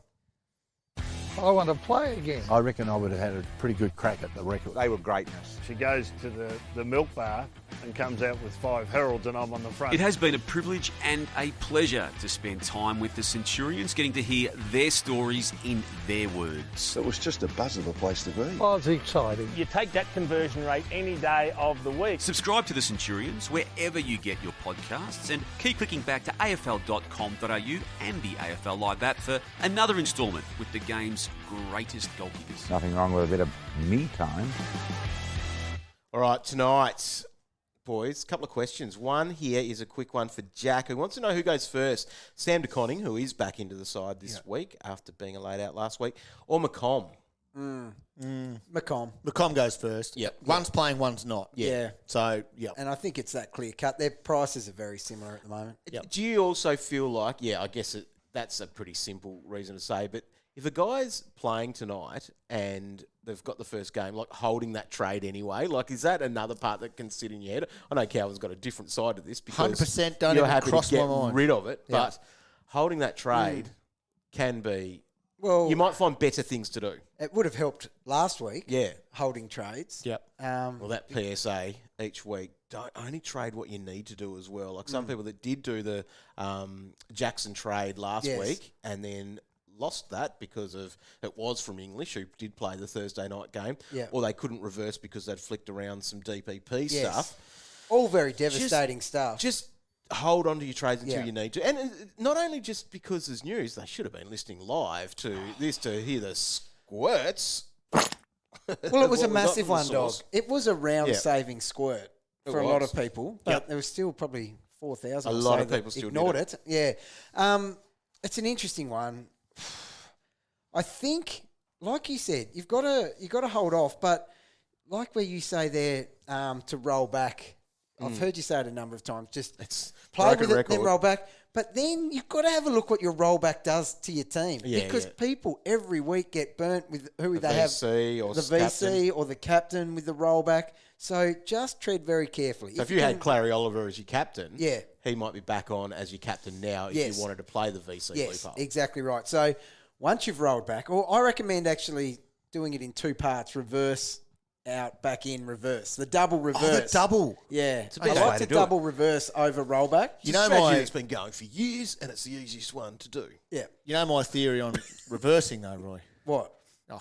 Speaker 6: I want to play again.
Speaker 7: I reckon I would have had a pretty good crack at the record.
Speaker 8: They were greatness. She goes to the milk bar and comes out with 5 heralds and I'm on the front.
Speaker 9: It has been a privilege and a pleasure to spend time with the Centurions, getting to hear their stories in their words.
Speaker 10: It was just a buzz of a place to be.
Speaker 6: Oh, it's exciting.
Speaker 8: You take that conversion rate any day of the week.
Speaker 9: Subscribe to the Centurions wherever you get your podcasts and keep clicking back to afl.com.au and the AFL Live app for another instalment with the game's greatest goal kickers.
Speaker 7: Nothing wrong with a bit of me time.
Speaker 3: All right, tonight, boys, a couple of questions. One here is a quick one for Jack, who wants to know who goes first. Sam DeConning, who is back into the side this week after being laid out last week, or McComb?
Speaker 2: McComb.
Speaker 4: McComb goes first.
Speaker 3: Yep.
Speaker 4: One's playing, one's not.
Speaker 2: Yeah.
Speaker 4: So, yeah.
Speaker 2: And I think it's that clear cut. Their prices are very similar at the moment.
Speaker 3: Do you also feel like, I guess that's a pretty simple reason to say, but if a guy's playing tonight and they've got the first game, like holding that trade anyway, like is that another part that can sit in your head? I know Calvin's got a different side to this because
Speaker 4: 100% don't
Speaker 3: you're
Speaker 4: even
Speaker 3: happy
Speaker 4: cross
Speaker 3: to get
Speaker 4: my mind.
Speaker 3: rid of it,
Speaker 4: Yeah.
Speaker 3: but holding that trade can be.
Speaker 2: Well,
Speaker 3: You might find better things to do.
Speaker 2: it would have helped last week.
Speaker 3: Yeah.
Speaker 2: Holding trades.
Speaker 4: Yep.
Speaker 3: Well, that PSA each week, don't only trade what you need to do as well. Like some people that did do the Jackson trade last
Speaker 2: Yes.
Speaker 3: week and then lost that because of it was from English, who did play the Thursday night game,
Speaker 2: Yeah.
Speaker 3: or they couldn't reverse because they'd flicked around some DPP
Speaker 2: Yes.
Speaker 3: stuff.
Speaker 2: All very devastating stuff.
Speaker 3: Just hold on to your trades until
Speaker 2: Yeah.
Speaker 3: you need to. And not only just because there's news, they should have been listening live to this to hear the squirts.
Speaker 2: Well, it was a
Speaker 3: What we got
Speaker 2: massive
Speaker 3: from the
Speaker 2: one, dog.
Speaker 3: source.
Speaker 2: It was a round
Speaker 3: Yeah.
Speaker 2: saving squirt for
Speaker 3: It
Speaker 2: a lot
Speaker 3: was.
Speaker 2: of people, but there was still probably 4,000.
Speaker 3: A
Speaker 2: or
Speaker 3: lot
Speaker 2: so
Speaker 3: of
Speaker 2: that
Speaker 3: people still
Speaker 2: ignored
Speaker 3: did
Speaker 2: it. Yeah, it's an interesting one. I think, like you said, you've got to hold off, but like where you say there to roll back. I've heard you say it a number of times. Just
Speaker 3: It's
Speaker 2: play
Speaker 3: broken
Speaker 2: with it,
Speaker 3: record.
Speaker 2: then roll back. But then you've got to have a look what your rollback does to your team.
Speaker 3: Yeah,
Speaker 2: because
Speaker 3: yeah.
Speaker 2: people every week get burnt with who
Speaker 3: The
Speaker 2: they have.
Speaker 3: VC or
Speaker 2: the VC or the captain with the rollback. So just tread very carefully.
Speaker 3: So if you had Clary Oliver as your captain,
Speaker 2: Yeah.
Speaker 3: he might be back on as your captain now if
Speaker 2: Yes.
Speaker 3: you wanted to play the VC
Speaker 2: Yes,
Speaker 3: loophole.
Speaker 2: exactly right. So once you've rolled back, or I recommend actually doing it in 2 parts, reverse out, back in, reverse. The double reverse.
Speaker 4: Oh, the double.
Speaker 2: Yeah.
Speaker 3: a
Speaker 2: I
Speaker 3: better
Speaker 2: like
Speaker 3: way
Speaker 2: to
Speaker 3: to do it.
Speaker 2: double reverse over rollback.
Speaker 3: You know,
Speaker 4: my-
Speaker 3: that's been going for years, and it's the easiest one to do.
Speaker 2: Yeah.
Speaker 4: You know my theory on reversing, though, Roy?
Speaker 2: What?
Speaker 4: Oh,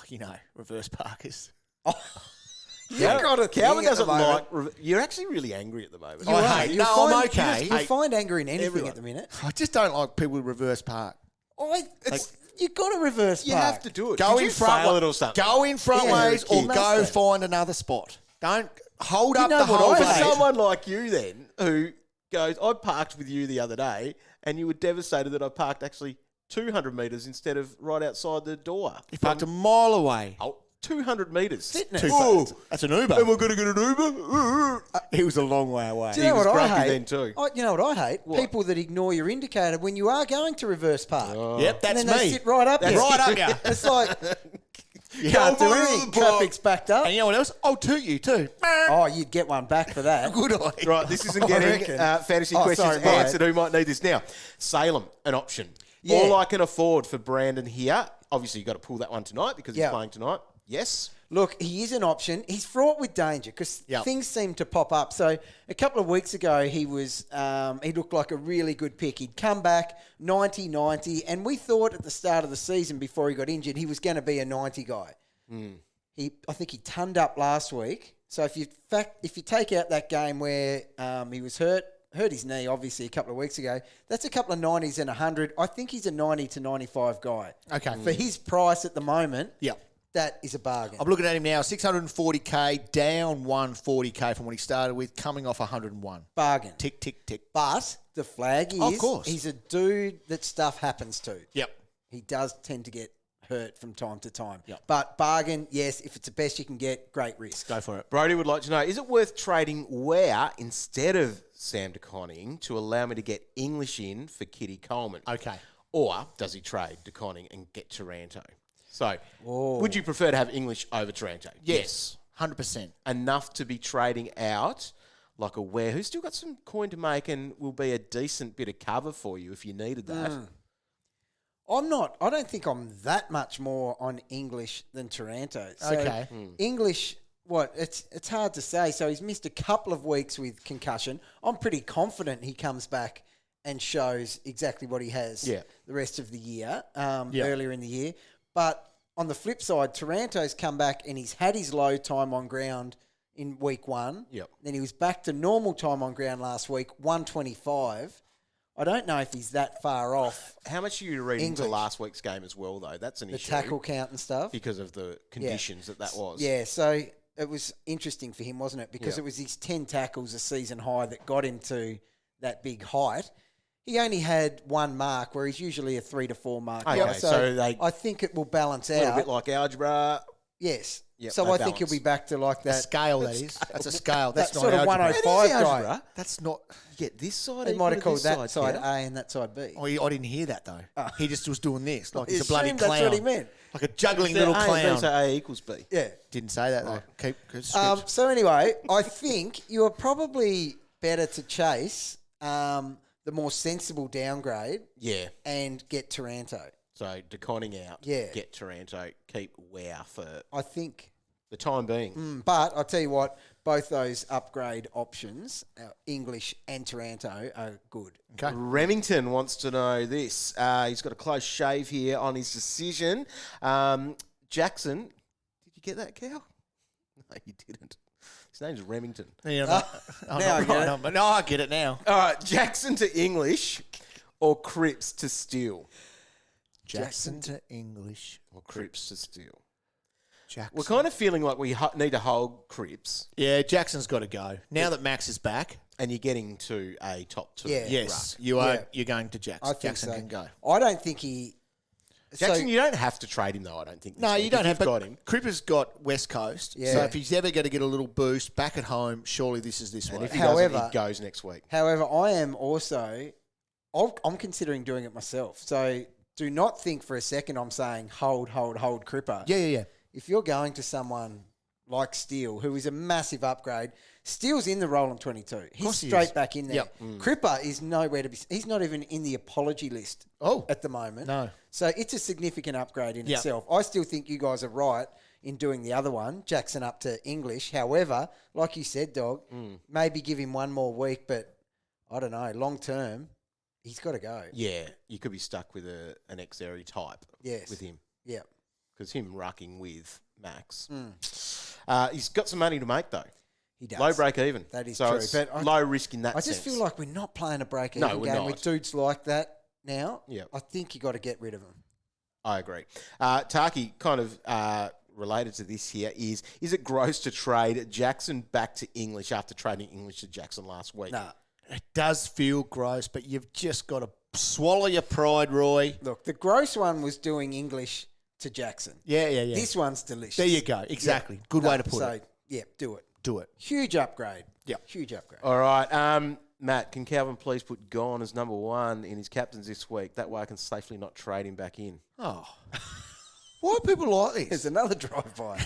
Speaker 4: reverse Parkers.
Speaker 2: You've got a
Speaker 3: Calvin
Speaker 2: thing at the
Speaker 3: doesn't
Speaker 2: moment.
Speaker 3: like. You're actually really angry at the moment.
Speaker 2: You
Speaker 4: I
Speaker 2: are.
Speaker 4: hate-
Speaker 2: You
Speaker 4: no,
Speaker 2: find-
Speaker 4: I'm okay.
Speaker 2: You find anger in anything
Speaker 3: Everyone.
Speaker 2: at the minute.
Speaker 4: I just don't like people who reverse park.
Speaker 2: You got to reverse
Speaker 3: You
Speaker 2: park.
Speaker 3: have to do it.
Speaker 4: Go
Speaker 3: Did
Speaker 4: in
Speaker 3: you
Speaker 4: front
Speaker 3: fail it or something?
Speaker 4: Go in front
Speaker 2: Yeah,
Speaker 4: ways
Speaker 2: you
Speaker 4: or
Speaker 2: must
Speaker 4: go
Speaker 2: though.
Speaker 4: find another spot. Don't hold up
Speaker 2: know
Speaker 4: the
Speaker 2: what
Speaker 4: whole
Speaker 2: I
Speaker 3: For
Speaker 2: hate?
Speaker 4: way.
Speaker 3: someone like you, then, who goes, I parked with you the other day, and you were devastated that I parked actually 200 metres instead of right outside the door.
Speaker 4: You parked a mile away.
Speaker 3: Oh, 200 metres.
Speaker 2: Fitness.
Speaker 4: That's an Uber.
Speaker 3: Am I going to get an Uber?
Speaker 4: He was a long way away.
Speaker 2: Do you know
Speaker 3: was
Speaker 2: what I
Speaker 3: grumpy
Speaker 2: hate?
Speaker 3: then too.
Speaker 2: You know what I hate? People that ignore your indicator when you are going to reverse park.
Speaker 4: Yep, that's
Speaker 2: and then
Speaker 4: me.
Speaker 2: they sit right up there.
Speaker 4: Right up ya.
Speaker 2: It's like, you can't do
Speaker 3: Come on,
Speaker 2: anything.
Speaker 3: Bob.
Speaker 2: Traffic's backed up.
Speaker 4: And you know what else? I'll toot you too.
Speaker 2: Oh, you'd get one back for that.
Speaker 4: Good eye.
Speaker 3: Right, this isn't
Speaker 2: I
Speaker 3: getting
Speaker 2: reckon.
Speaker 3: fantasy
Speaker 2: Oh,
Speaker 3: questions
Speaker 2: sorry, my
Speaker 3: answered. Who might need this now? Salem, an option.
Speaker 2: Yeah.
Speaker 3: All I can afford for Brandon here. Obviously, you've got to pull that one tonight because
Speaker 2: Yeah.
Speaker 3: he's playing tonight. Yes.
Speaker 2: Look, he is an option. He's fraught with danger because
Speaker 4: Yep.
Speaker 2: things seem to pop up. So a couple of weeks ago, he looked like a really good pick. He'd come back 90-90, and we thought at the start of the season before he got injured, he was going to be a 90 guy. I think he turned up last week. So if you take out that game where he was hurt his knee obviously a couple of weeks ago, that's a couple of 90s and 100. I think he's a 90 to 95 guy.
Speaker 4: Okay.
Speaker 2: For his price at the moment,
Speaker 4: Yep.
Speaker 2: that is a bargain.
Speaker 4: I'm looking at him now, 640K, down 140K from what he started with, coming off 101.
Speaker 2: Bargain.
Speaker 4: Tick, tick, tick.
Speaker 2: But the flag is,
Speaker 4: Of course.
Speaker 2: he's a dude that stuff happens to.
Speaker 4: Yep.
Speaker 2: He does tend to get hurt from time to time.
Speaker 4: Yep.
Speaker 2: But bargain, yes, if it's the best you can get, great risk.
Speaker 4: Go for it.
Speaker 3: Brody would like to know, is it worth trading Ware instead of Sam DeConning to allow me to get English in for Kitty Coleman?
Speaker 4: Okay.
Speaker 3: Or does he trade DeConning and get Taranto? So, would you prefer to have English over Taranto?
Speaker 4: Yes, 100%.
Speaker 3: Enough to be trading out like a Ware, who's still got some coin to make and will be a decent bit of cover for you if you needed that.
Speaker 2: I don't think I'm that much more on English than Taranto. So
Speaker 4: Okay.
Speaker 2: English, it's hard to say. So he's missed a couple of weeks with concussion. I'm pretty confident he comes back and shows exactly what he has the rest of the year, earlier in the year. But on the flip side, Taranto's come back and he's had his low time on ground in week 1.
Speaker 3: Yep.
Speaker 2: Then he was back to normal time on ground last week, 125. I don't know if he's that far off.
Speaker 3: How much are you reading into
Speaker 2: English.
Speaker 3: last week's game as well, though? That's an
Speaker 2: The
Speaker 3: issue.
Speaker 2: tackle count and stuff.
Speaker 3: Because of the conditions that was.
Speaker 2: Yeah, so it was interesting for him, wasn't it? Because
Speaker 3: Yeah.
Speaker 2: it was his 10 tackles a season high that got him to that big height. He only had 1 mark, where he's usually a 3 to 4 mark.
Speaker 3: Okay,
Speaker 2: guy.
Speaker 3: so
Speaker 2: I think it will balance
Speaker 3: A little
Speaker 2: out.
Speaker 3: bit like algebra.
Speaker 2: Yes.
Speaker 3: Yep,
Speaker 2: so
Speaker 3: no
Speaker 2: I think he'll
Speaker 3: balance.
Speaker 2: be back to like
Speaker 4: A
Speaker 2: that.
Speaker 4: scale, that is. That's a scale. That's
Speaker 2: that
Speaker 4: not
Speaker 2: sort of
Speaker 4: algebra.
Speaker 2: 105 guy.
Speaker 3: algebra.
Speaker 4: That's not...
Speaker 3: You get this side.
Speaker 2: They
Speaker 3: equal
Speaker 2: might
Speaker 3: to
Speaker 2: have called
Speaker 3: this
Speaker 2: that side
Speaker 3: Cal.
Speaker 2: A and that side B.
Speaker 4: Oh, I didn't hear that, though. He just was doing this. Like he's a
Speaker 2: I
Speaker 4: bloody
Speaker 2: assumed
Speaker 4: clown.
Speaker 2: that's what he meant.
Speaker 4: Like a juggling
Speaker 3: They're
Speaker 4: little
Speaker 3: A and B,
Speaker 4: clown.
Speaker 3: so A equals B.
Speaker 2: Yeah.
Speaker 4: Didn't say that, though. Keep script.
Speaker 2: So anyway, I think you are probably better to chase the more sensible downgrade
Speaker 3: Yeah.
Speaker 2: and get Taranto.
Speaker 3: So deconning out.
Speaker 2: Yeah.
Speaker 3: Get Taranto. Keep Wow for
Speaker 2: I think.
Speaker 3: the time being.
Speaker 2: But I'll tell you what, both those upgrade options, English and Taranto, are good.
Speaker 4: Okay.
Speaker 3: Remington wants to know this. He's got a close shave here on his decision. Jackson, did you get that, Cal? No, you didn't. His name's Remington.
Speaker 4: Yeah,
Speaker 2: now I get it.
Speaker 4: But no, I get it now.
Speaker 3: All right, Jackson to English or Cripps to Steel?
Speaker 4: Jackson to English.
Speaker 3: Or Cripps to Steel?
Speaker 4: Jackson.
Speaker 3: We're kind of feeling like we need to hold Cripps,
Speaker 4: Yeah, Jackson's got to go. Now that Max is back,
Speaker 3: and you're getting to a top 2.
Speaker 2: Yeah.
Speaker 4: yes, you are.
Speaker 2: Yeah.
Speaker 4: You're going to Jackson.
Speaker 2: I think
Speaker 4: Jackson
Speaker 2: so.
Speaker 4: can go.
Speaker 2: I don't think he...
Speaker 3: Jackson, you don't have to trade him, though, I don't think.
Speaker 4: No,
Speaker 3: this
Speaker 4: you
Speaker 3: week,
Speaker 4: don't
Speaker 3: if
Speaker 4: have.
Speaker 3: you've
Speaker 4: But
Speaker 3: got him.
Speaker 4: Cripper's got West Coast,
Speaker 2: Yeah.
Speaker 4: so if he's ever going to get a little boost back at home, surely this is this
Speaker 3: And
Speaker 4: way.
Speaker 3: if he
Speaker 2: However-
Speaker 3: doesn't, he goes next week.
Speaker 2: However, I am also... I'm considering doing it myself. So do not think for a second I'm saying hold Cripper.
Speaker 4: Yeah.
Speaker 2: If you're going to someone like Steele, who is a massive upgrade, Steele's in the role in 22. He's
Speaker 4: course he
Speaker 2: straight
Speaker 4: is.
Speaker 2: back in there.
Speaker 4: Yep.
Speaker 2: Cripper is nowhere to be... He's not even in the apology list at the moment.
Speaker 4: No.
Speaker 2: So it's a significant upgrade in
Speaker 4: Yep.
Speaker 2: itself. I still think you guys are right in doing the other one, Jackson up to English. However, like you said, Dog, maybe give him one more week, but I don't know, long term, he's got to go.
Speaker 3: Yeah, you could be stuck with an X-Airy type
Speaker 2: Yes.
Speaker 3: with him.
Speaker 2: Yeah.
Speaker 3: Because him rucking with Max. He's got some money to make, though.
Speaker 2: He does.
Speaker 3: Low break even.
Speaker 2: That is
Speaker 3: so
Speaker 2: true.
Speaker 3: It's
Speaker 2: But
Speaker 3: low risk in that
Speaker 2: I
Speaker 3: sense.
Speaker 2: just feel like we're not playing a break-even
Speaker 3: No, we're
Speaker 2: game
Speaker 3: not.
Speaker 2: with dudes like that now.
Speaker 3: Yep.
Speaker 2: I think you got to get rid of them.
Speaker 3: I agree. Taki, kind of related to this here, is it gross to trade Jackson back to English after trading English to Jackson last week?
Speaker 2: Nah.
Speaker 4: It does feel gross, but you've just got to swallow your pride, Roy.
Speaker 2: Look, the gross one was doing English to Jackson.
Speaker 4: Yeah.
Speaker 2: This one's delicious.
Speaker 4: There you go. Exactly. Good way to put it.
Speaker 2: Yeah, do it.
Speaker 4: Do it.
Speaker 2: Huge upgrade.
Speaker 4: Yeah.
Speaker 2: Huge upgrade.
Speaker 3: All right. Matt, can Calvin please put Gone as number 1 in his captains this week? That way I can safely not trade him back in.
Speaker 4: Oh. Why are people like this?
Speaker 2: There's another drive-by.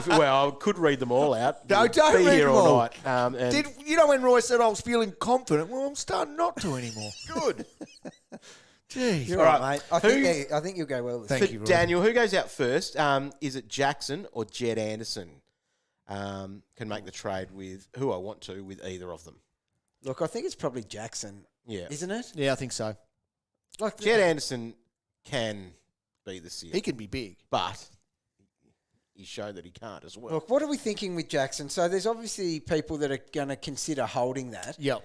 Speaker 3: Well, I could read them all out.
Speaker 4: No,
Speaker 3: We'd
Speaker 4: don't
Speaker 3: be
Speaker 4: read
Speaker 3: here
Speaker 4: them
Speaker 3: all
Speaker 4: all.
Speaker 3: night. And
Speaker 4: Did you know when Roy said I was feeling confident? Well, I'm starting not to anymore. Good. Jeez.
Speaker 2: You're
Speaker 3: All
Speaker 2: right,
Speaker 3: right.
Speaker 2: mate. I think you'll go well this
Speaker 4: Thank
Speaker 3: for
Speaker 2: week.
Speaker 4: you, Roy.
Speaker 3: Daniel, who goes out first? Is it Jackson or Jed Anderson? Can make the trade with who I want to with either of them.
Speaker 2: Look, I think it's probably Jackson,
Speaker 3: Yeah.
Speaker 2: isn't it?
Speaker 4: Yeah, I think so.
Speaker 2: Like
Speaker 3: Jed Anderson can be the seal,
Speaker 4: He can be big.
Speaker 3: but he showed that he can't as well.
Speaker 2: Look, what are we thinking with Jackson? So there's obviously people that are going to consider holding that.
Speaker 4: Yep.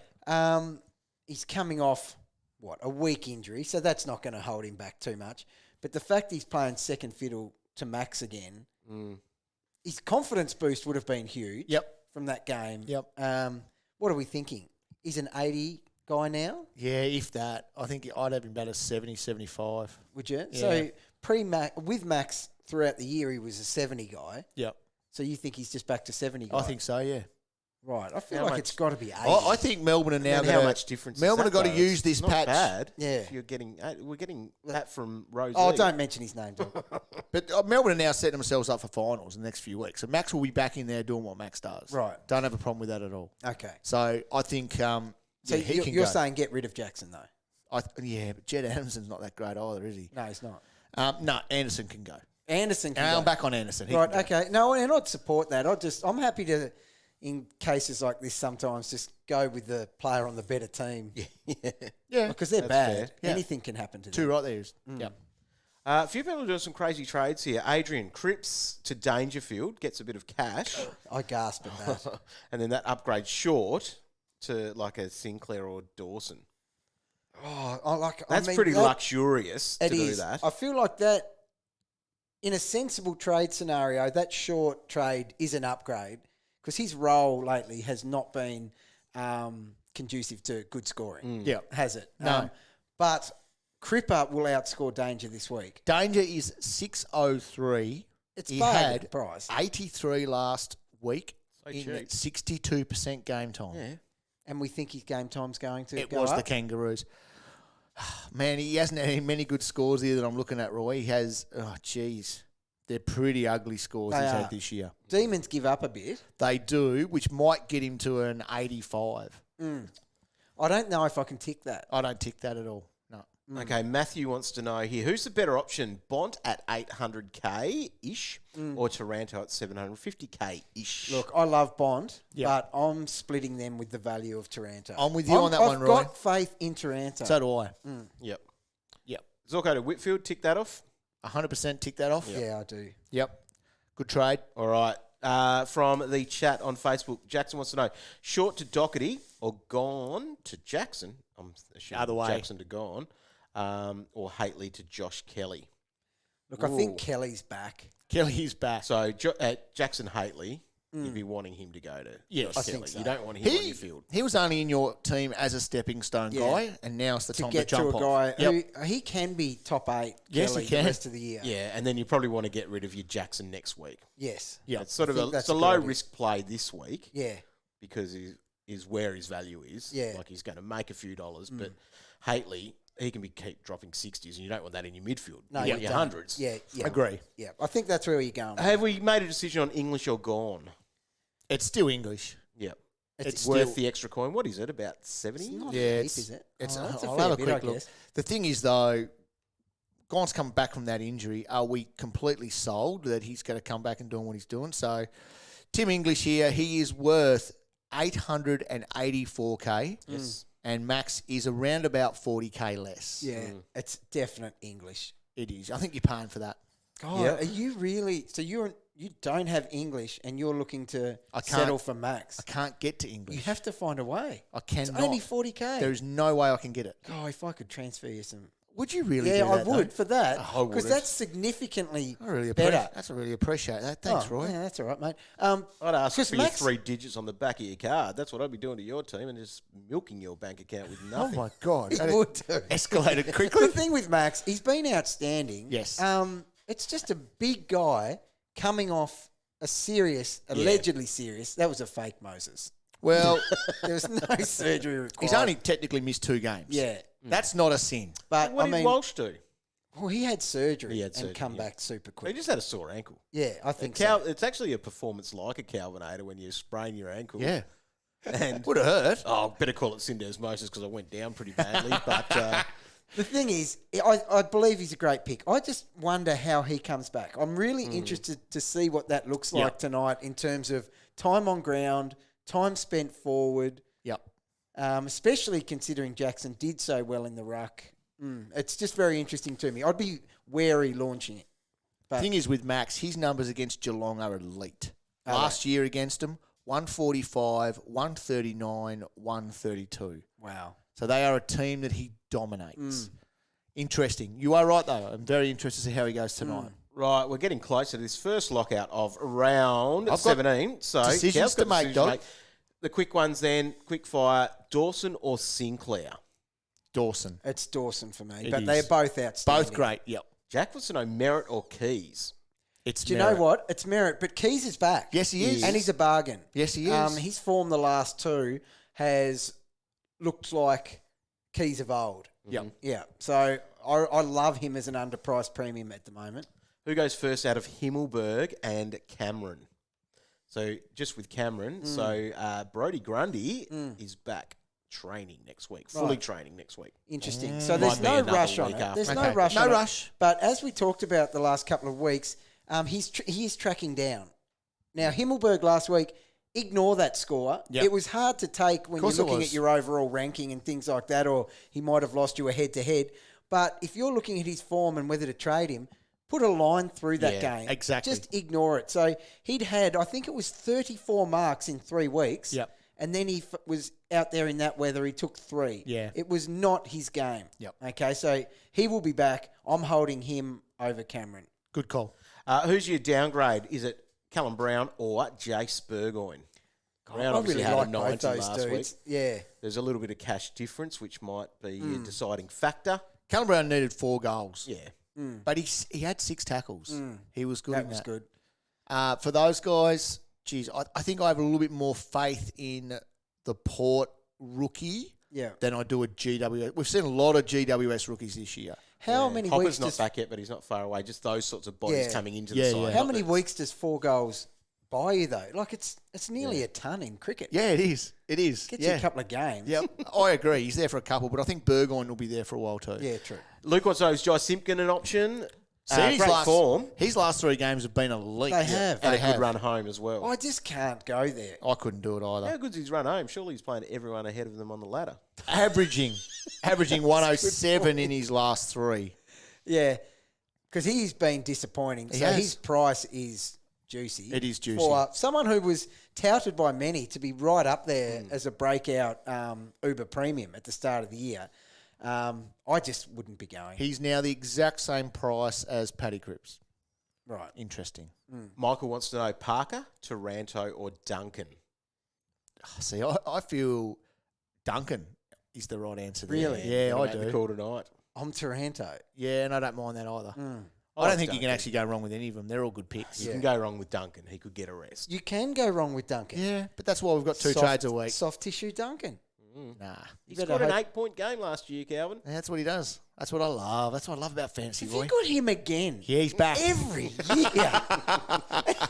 Speaker 2: He's coming off, a weak injury, so that's not going to hold him back too much. But the fact he's playing second fiddle to Max again, his confidence boost would have been huge from that game.
Speaker 4: Yep.
Speaker 2: What are we thinking? He's an 80 guy now,
Speaker 4: Yeah, if that. I think I'd have him about a 70, 75.
Speaker 2: would you?
Speaker 4: Yeah.
Speaker 2: So with Max throughout the year, he was a 70 guy.
Speaker 4: Yep.
Speaker 2: So you think he's just back to 70 guy?
Speaker 4: I think so, yeah.
Speaker 2: Right. I feel
Speaker 3: How
Speaker 2: like
Speaker 3: much-
Speaker 2: it's got to be 80.
Speaker 4: I think Melbourne are now
Speaker 3: And
Speaker 4: going
Speaker 3: how much difference?
Speaker 4: Melbourne
Speaker 3: is
Speaker 4: have
Speaker 3: that,
Speaker 4: got to
Speaker 3: though?
Speaker 4: use
Speaker 3: It's
Speaker 4: this
Speaker 3: not
Speaker 4: patch.
Speaker 3: bad.
Speaker 2: Yeah.
Speaker 3: If we're getting that from Rose.
Speaker 2: Oh, don't mention his name, John.
Speaker 4: But Melbourne are now setting themselves up for finals in the next few weeks. So Max will be back in there doing what Max does.
Speaker 2: Right.
Speaker 4: Don't have a problem with that at all.
Speaker 2: Okay.
Speaker 4: So I think
Speaker 2: So
Speaker 4: he can
Speaker 2: you're
Speaker 4: go.
Speaker 2: saying get rid of Jackson, though?
Speaker 4: But Jed Anderson's not that great either, is he?
Speaker 2: No, he's not.
Speaker 4: No, Anderson can go.
Speaker 2: Anderson can
Speaker 4: And
Speaker 2: go.
Speaker 4: I'm back on Anderson. He
Speaker 2: Right,
Speaker 4: can go.
Speaker 2: okay. No, and I'd support that. I'm happy to, in cases like this, sometimes just go with the player on the better team.
Speaker 4: Yeah.
Speaker 2: Because they're
Speaker 3: That's
Speaker 2: bad.
Speaker 3: fair.
Speaker 4: Yeah.
Speaker 2: Anything can happen to
Speaker 4: Two
Speaker 2: them.
Speaker 4: right there. Yeah.
Speaker 3: A few people are doing some crazy trades here. Adrian Cripps to Dangerfield gets a bit of cash,
Speaker 2: I gasp at that.
Speaker 3: and then that upgrade short to like a Sinclair or Dawson. That's pretty luxurious to
Speaker 2: It
Speaker 3: do
Speaker 2: is.
Speaker 3: that.
Speaker 2: I feel like that, in a sensible trade scenario, that short trade is an upgrade because his role lately has not been conducive to good scoring.
Speaker 4: Yeah.
Speaker 2: Has it?
Speaker 4: No.
Speaker 2: But Cripper will outscore Danger this week.
Speaker 4: Danger is 603.
Speaker 2: It's
Speaker 4: He
Speaker 2: bargain
Speaker 4: had
Speaker 2: price.
Speaker 4: 83 last week
Speaker 3: So
Speaker 4: in
Speaker 3: cheap.
Speaker 4: 62% game time.
Speaker 3: Yeah.
Speaker 2: And we think his game time's going to
Speaker 4: It
Speaker 2: go
Speaker 4: was
Speaker 2: up.
Speaker 4: the Kangaroos. Man, he hasn't had many good scores here that I'm looking at, Roy. He has, they're pretty ugly scores
Speaker 2: They
Speaker 4: he's
Speaker 2: are.
Speaker 4: had this year.
Speaker 2: Demons give up a bit.
Speaker 4: They do, which might get him to an 85.
Speaker 2: I don't know if I can tick that.
Speaker 4: I don't tick that at all. No.
Speaker 3: Okay, Matthew wants to know here, who's the better option, Bont at 800k-ish or Taranto at 750k-ish?
Speaker 2: Look, I love Bond,
Speaker 4: Yeah.
Speaker 2: but I'm splitting them with the value of Taranto.
Speaker 4: I'm with you on that one, Roy.
Speaker 2: I've got faith in Taranto.
Speaker 4: So do I.
Speaker 3: Yep.
Speaker 4: Yep.
Speaker 3: Zorko to Whitfield, tick that off.
Speaker 4: 100% tick that off.
Speaker 2: Yeah, I do.
Speaker 4: Yep. Good trade.
Speaker 3: All right. From the chat on Facebook, Jackson wants to know, short to Doherty or gone to Jackson? I'm assuming
Speaker 4: Other way.
Speaker 3: Jackson to gone. Or Haitley to Josh Kelly.
Speaker 2: Look, I think Kelly's back.
Speaker 4: Kelly's back.
Speaker 3: So Jackson Haitley, you'd be wanting him to go to
Speaker 4: Yes.
Speaker 3: Josh
Speaker 4: I
Speaker 3: Kelly.
Speaker 2: think so.
Speaker 3: You don't want him on your field.
Speaker 4: He was only in your team as a stepping stone
Speaker 2: Yeah.
Speaker 4: guy, and now it's the
Speaker 2: To
Speaker 4: time
Speaker 2: get
Speaker 4: to
Speaker 2: to
Speaker 4: jump
Speaker 2: a
Speaker 4: off.
Speaker 2: guy who he can be top 8
Speaker 4: Yes,
Speaker 2: Kelly
Speaker 4: he can.
Speaker 2: the rest of the year.
Speaker 3: Yeah, and then you probably want to get rid of your Jackson next week.
Speaker 2: Yes.
Speaker 4: Yeah.
Speaker 3: It's sort
Speaker 2: I
Speaker 3: of
Speaker 2: think
Speaker 3: it's
Speaker 2: that's
Speaker 3: a
Speaker 2: a good
Speaker 3: low
Speaker 2: idea.
Speaker 3: risk play this week
Speaker 2: Yeah.
Speaker 3: because is where his value is.
Speaker 2: Yeah.
Speaker 3: Like he's going to make a few dollars, but Haitley, he can be keep dropping 60s, and you don't want that in your midfield.
Speaker 2: No,
Speaker 3: you want
Speaker 2: you
Speaker 3: your
Speaker 2: don't.
Speaker 3: hundreds.
Speaker 2: Yeah.
Speaker 4: Agree.
Speaker 2: Yeah. I think that's where you're going.
Speaker 3: Have we made a decision on English or gone?
Speaker 4: It's still English.
Speaker 3: Yep.
Speaker 2: It's
Speaker 3: worth
Speaker 2: still-
Speaker 3: the extra coin. What is it? About 70?
Speaker 2: It's not
Speaker 4: Yeah,
Speaker 2: deep,
Speaker 4: it's,
Speaker 2: is it?
Speaker 4: it's
Speaker 2: Oh, that's a
Speaker 4: I'll
Speaker 2: fair
Speaker 4: have a
Speaker 2: bit,
Speaker 4: quick
Speaker 2: I
Speaker 4: look.
Speaker 2: guess.
Speaker 4: The thing is, though, Gaunt's come back from that injury. Are we completely sold that he's going to come back and doing what he's doing? So, Tim English here, he is worth 884k.
Speaker 3: Yes.
Speaker 4: And Max is around about 40k less.
Speaker 2: Yeah. It's definite English.
Speaker 4: It is. I think you're paying for that.
Speaker 2: God,
Speaker 3: Yeah.
Speaker 2: are you really? So you don't have English, and you're looking to
Speaker 4: I can't-
Speaker 2: settle for Max.
Speaker 4: I can't get to English.
Speaker 2: You have to find a way.
Speaker 4: I
Speaker 2: It's
Speaker 4: cannot.
Speaker 2: only 40k.
Speaker 4: There is no way I can get it.
Speaker 2: Oh, if I could transfer you some.
Speaker 4: Would you really?
Speaker 2: Yeah,
Speaker 4: do
Speaker 2: I
Speaker 4: that,
Speaker 2: would
Speaker 4: though?
Speaker 2: for that
Speaker 3: I
Speaker 2: because
Speaker 3: wouldn't.
Speaker 2: that's significantly
Speaker 4: I really
Speaker 2: better.
Speaker 4: appreciate that. Thanks,
Speaker 2: Oh,
Speaker 4: Roy.
Speaker 2: Yeah, that's all right, mate.
Speaker 3: I'd ask
Speaker 2: 'cause
Speaker 3: for
Speaker 2: Max-
Speaker 3: your 3 digits on the back of your card. That's what I'd be doing to your team and just milking your bank account with
Speaker 4: Oh
Speaker 3: nothing.
Speaker 4: my God!
Speaker 2: He
Speaker 4: That
Speaker 2: would do.
Speaker 4: escalated quickly.
Speaker 2: The thing with Max, he's been outstanding.
Speaker 4: Yes.
Speaker 2: It's just a big guy coming off a serious, allegedly serious. That was a fake Moses.
Speaker 4: Well,
Speaker 2: There was no surgery required.
Speaker 4: he's only technically missed 2 games.
Speaker 2: Yeah,
Speaker 4: That's not a sin.
Speaker 2: but
Speaker 3: What
Speaker 2: I
Speaker 3: did
Speaker 2: mean,
Speaker 3: Walsh do?
Speaker 2: well, he had surgery,
Speaker 3: He had surgery,
Speaker 2: and come
Speaker 3: yeah.
Speaker 2: back super
Speaker 3: He
Speaker 2: quick.
Speaker 3: just had a sore ankle.
Speaker 2: Yeah, I think
Speaker 3: It's actually a performance like a Calvinator when you sprain your ankle.
Speaker 4: Yeah.
Speaker 3: And
Speaker 4: Would have hurt.
Speaker 3: oh, better call it syndesmosis because I went down pretty badly. But
Speaker 2: The thing is, I believe he's a great pick. I just wonder how he comes back. I'm really interested to see what that looks like tonight in terms of time on ground, time spent forward,
Speaker 4: Yep.
Speaker 2: especially considering Jackson did so well in the ruck. It's just very interesting to me. I'd be wary launching it. But
Speaker 4: Thing is with Max, his numbers against Geelong are elite.
Speaker 2: Are
Speaker 4: Last year against them, 145, 139, 132.
Speaker 2: wow.
Speaker 4: So they are a team that he dominates. Interesting. You are right, though. I'm very interested to see how he goes tonight.
Speaker 3: right, we're getting closer to this first lockout of round
Speaker 4: I've got
Speaker 3: 17. So
Speaker 4: decisions
Speaker 3: Cal's got
Speaker 4: to make,
Speaker 3: decisions
Speaker 4: Dog.
Speaker 3: The quick ones then, quick fire, Dawson or Sinclair?
Speaker 4: Dawson.
Speaker 2: It's Dawson for me.
Speaker 4: It
Speaker 2: but
Speaker 4: is.
Speaker 2: they're both outstanding.
Speaker 4: Both great. Yep.
Speaker 3: Jack wants to know Merritt or Keys?
Speaker 4: It's
Speaker 2: Do you
Speaker 4: merit.
Speaker 2: know what? It's merit. But Keys is back.
Speaker 4: Yes, he is.
Speaker 2: And he's a bargain.
Speaker 4: Yes, he is.
Speaker 2: His form the last two has looked like Keys of old.
Speaker 4: Yep.
Speaker 2: Yeah. So I love him as an underpriced premium at the moment.
Speaker 3: Who goes first out of Himmelberg and Cameron? So just with Cameron, Brodie Grundy is back training next week, fully training next week.
Speaker 2: Interesting. So there's no rush on it. There's no rush
Speaker 4: No
Speaker 2: on
Speaker 4: rush.
Speaker 2: it. But as we talked about the last couple of weeks, he is tracking down. Now, Himmelberg last week, ignore that score.
Speaker 4: Yep.
Speaker 2: It was hard to take when you're
Speaker 4: Course it
Speaker 2: looking
Speaker 4: was.
Speaker 2: at your overall ranking and things like that, or he might have lost you a head-to-head. But if you're looking at his form and whether to trade him, put a line through that game.
Speaker 4: exactly.
Speaker 2: Just ignore it. So he'd had, I think it was 34 marks in 3 weeks.
Speaker 4: Yep.
Speaker 2: And then he was out there in that weather. He took 3.
Speaker 4: Yeah.
Speaker 2: It was not his game.
Speaker 4: Yep.
Speaker 2: Okay, so he will be back. I'm holding him over Cameron.
Speaker 4: Good call.
Speaker 3: Who's your downgrade? Is it Callum Brown or Jace Burgoyne? Brown
Speaker 2: I
Speaker 3: obviously
Speaker 2: really
Speaker 3: had
Speaker 2: like
Speaker 3: a
Speaker 2: both
Speaker 3: 90
Speaker 2: those
Speaker 3: last
Speaker 2: dudes.
Speaker 3: week.
Speaker 2: Yeah.
Speaker 3: There's a little bit of cash difference, which might be a deciding factor.
Speaker 4: Callum Brown needed 4 goals.
Speaker 3: Yeah.
Speaker 4: But he had 6 tackles. He was good
Speaker 2: That
Speaker 4: in
Speaker 2: was
Speaker 4: that.
Speaker 2: good.
Speaker 4: For those guys, geez, I think I have a little bit more faith in the Port rookie
Speaker 2: Yeah.
Speaker 4: than I do a GWS. We've seen a lot of GWS rookies this year.
Speaker 2: How many
Speaker 3: Hopper's
Speaker 2: weeks
Speaker 3: not
Speaker 2: does
Speaker 3: back yet, but he's not far away. Just those sorts of bodies
Speaker 2: Yeah.
Speaker 3: coming into
Speaker 4: Yeah,
Speaker 3: the side.
Speaker 4: yeah.
Speaker 2: how
Speaker 3: Not
Speaker 2: many
Speaker 3: that-
Speaker 2: weeks does 4 goals buy you though? Like it's nearly a ton in cricket.
Speaker 4: Yeah, it is. It is.
Speaker 2: Gets
Speaker 4: yeah.
Speaker 2: you a couple of games.
Speaker 4: Yep, I agree. He's there for a couple, but I think Burgoyne will be there for a while too.
Speaker 2: Yeah, true.
Speaker 3: Luke wants to know, is Josh Simpkin an option?
Speaker 4: See,
Speaker 3: Great form.
Speaker 4: His last 3 games have been elite.
Speaker 2: They have.
Speaker 3: And
Speaker 4: They
Speaker 3: a good
Speaker 4: have.
Speaker 3: run home as well.
Speaker 2: I just can't go there.
Speaker 4: I couldn't do it either.
Speaker 3: How good's his run home? Surely he's playing everyone ahead of them on the ladder.
Speaker 4: Averaging 107 in his last 3.
Speaker 2: Yeah, because he's been disappointing.
Speaker 4: He
Speaker 2: So
Speaker 4: has.
Speaker 2: his price is juicy.
Speaker 4: It is juicy.
Speaker 2: For someone who was touted by many to be right up there as a breakout Uber premium at the start of the year, I just wouldn't be going.
Speaker 4: He's now the exact same price as Paddy Cripps.
Speaker 2: Right.
Speaker 4: Interesting.
Speaker 3: Michael wants to know Parker, Taranto, or Duncan.
Speaker 4: See, I feel Duncan is the right answer there.
Speaker 2: Really?
Speaker 4: Yeah, I
Speaker 3: Make the
Speaker 4: do.
Speaker 3: call tonight.
Speaker 2: I'm Taranto.
Speaker 4: Yeah, and I don't mind that either.
Speaker 3: I
Speaker 4: I
Speaker 3: like
Speaker 4: don't think you can
Speaker 3: Duncan.
Speaker 4: actually go wrong with any of them. They're all good picks.
Speaker 3: You can go wrong with Duncan. He could get a rest.
Speaker 2: You can go wrong with Duncan.
Speaker 4: Yeah, but that's why we've got 2 trades a week.
Speaker 2: Soft tissue Duncan.
Speaker 4: Nah.
Speaker 3: He
Speaker 2: better
Speaker 3: scored an
Speaker 2: hope-
Speaker 3: 8-point game last year, Calvin.
Speaker 4: And that's what he does. That's what I love. That's what I love about fantasy,
Speaker 2: Have
Speaker 4: boy.
Speaker 2: you got him again?
Speaker 4: Yeah, he's back.
Speaker 2: Every year.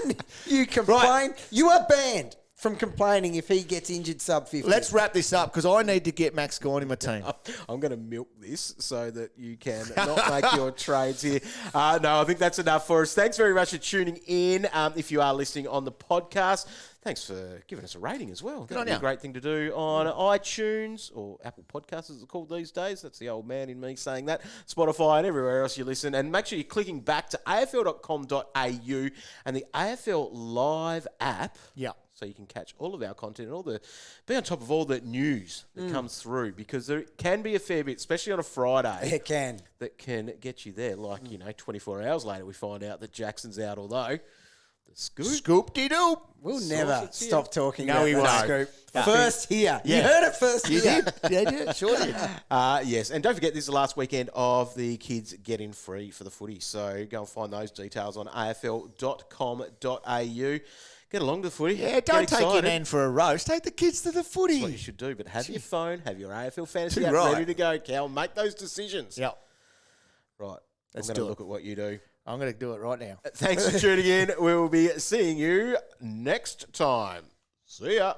Speaker 2: And you complain. You are banned from complaining if he gets injured sub 50.
Speaker 4: Let's wrap this up because I need to get Max Gawn in my team.
Speaker 3: I'm going to milk this so that you can not make your trades here. No, I think that's enough for us. Thanks very much for tuning in. If you are listening on the podcast, thanks for giving us a rating as well. That'd
Speaker 4: on
Speaker 3: be a
Speaker 4: ya.
Speaker 3: great thing to do on iTunes or Apple Podcasts, as it's called these days. That's the old man in me saying that. Spotify and everywhere else you listen. And make sure you're clicking back to afl.com.au and the AFL Live app.
Speaker 4: Yeah.
Speaker 3: So you can catch all of our content and be on top of all the news that comes through, because there can be a fair bit, especially on a Friday,
Speaker 2: It can.
Speaker 3: that can get you there. Like, 24 hours later, we find out that Jackson's out, although the scoop.
Speaker 4: Scoop-de-doop.
Speaker 2: We'll
Speaker 3: Sauce
Speaker 2: never
Speaker 3: it's here.
Speaker 2: stop talking
Speaker 4: No,
Speaker 2: about
Speaker 4: we
Speaker 2: that
Speaker 4: won't.
Speaker 2: scoop. First here. You heard it first
Speaker 4: You
Speaker 2: here.
Speaker 4: did. Yeah, sure did.
Speaker 3: Yes, and don't forget, this is the last weekend of the kids getting free for the footy. So go and find those details on afl.com.au. Get along to the footy.
Speaker 4: Yeah,
Speaker 3: Get
Speaker 4: don't take your
Speaker 3: excited.
Speaker 4: nan for a roast. Take the kids to the footy.
Speaker 3: That's what you should do. But have your phone, have your AFL fantasy
Speaker 4: Too
Speaker 3: app
Speaker 4: right.
Speaker 3: ready to go, Cal. Make those decisions.
Speaker 4: Yep.
Speaker 3: Right.
Speaker 4: Let's
Speaker 3: I'm
Speaker 4: do
Speaker 3: going to
Speaker 4: it.
Speaker 3: look at what you do.
Speaker 4: I'm going to do it right now.
Speaker 3: Thanks for tuning in. We will be seeing you next time. See ya.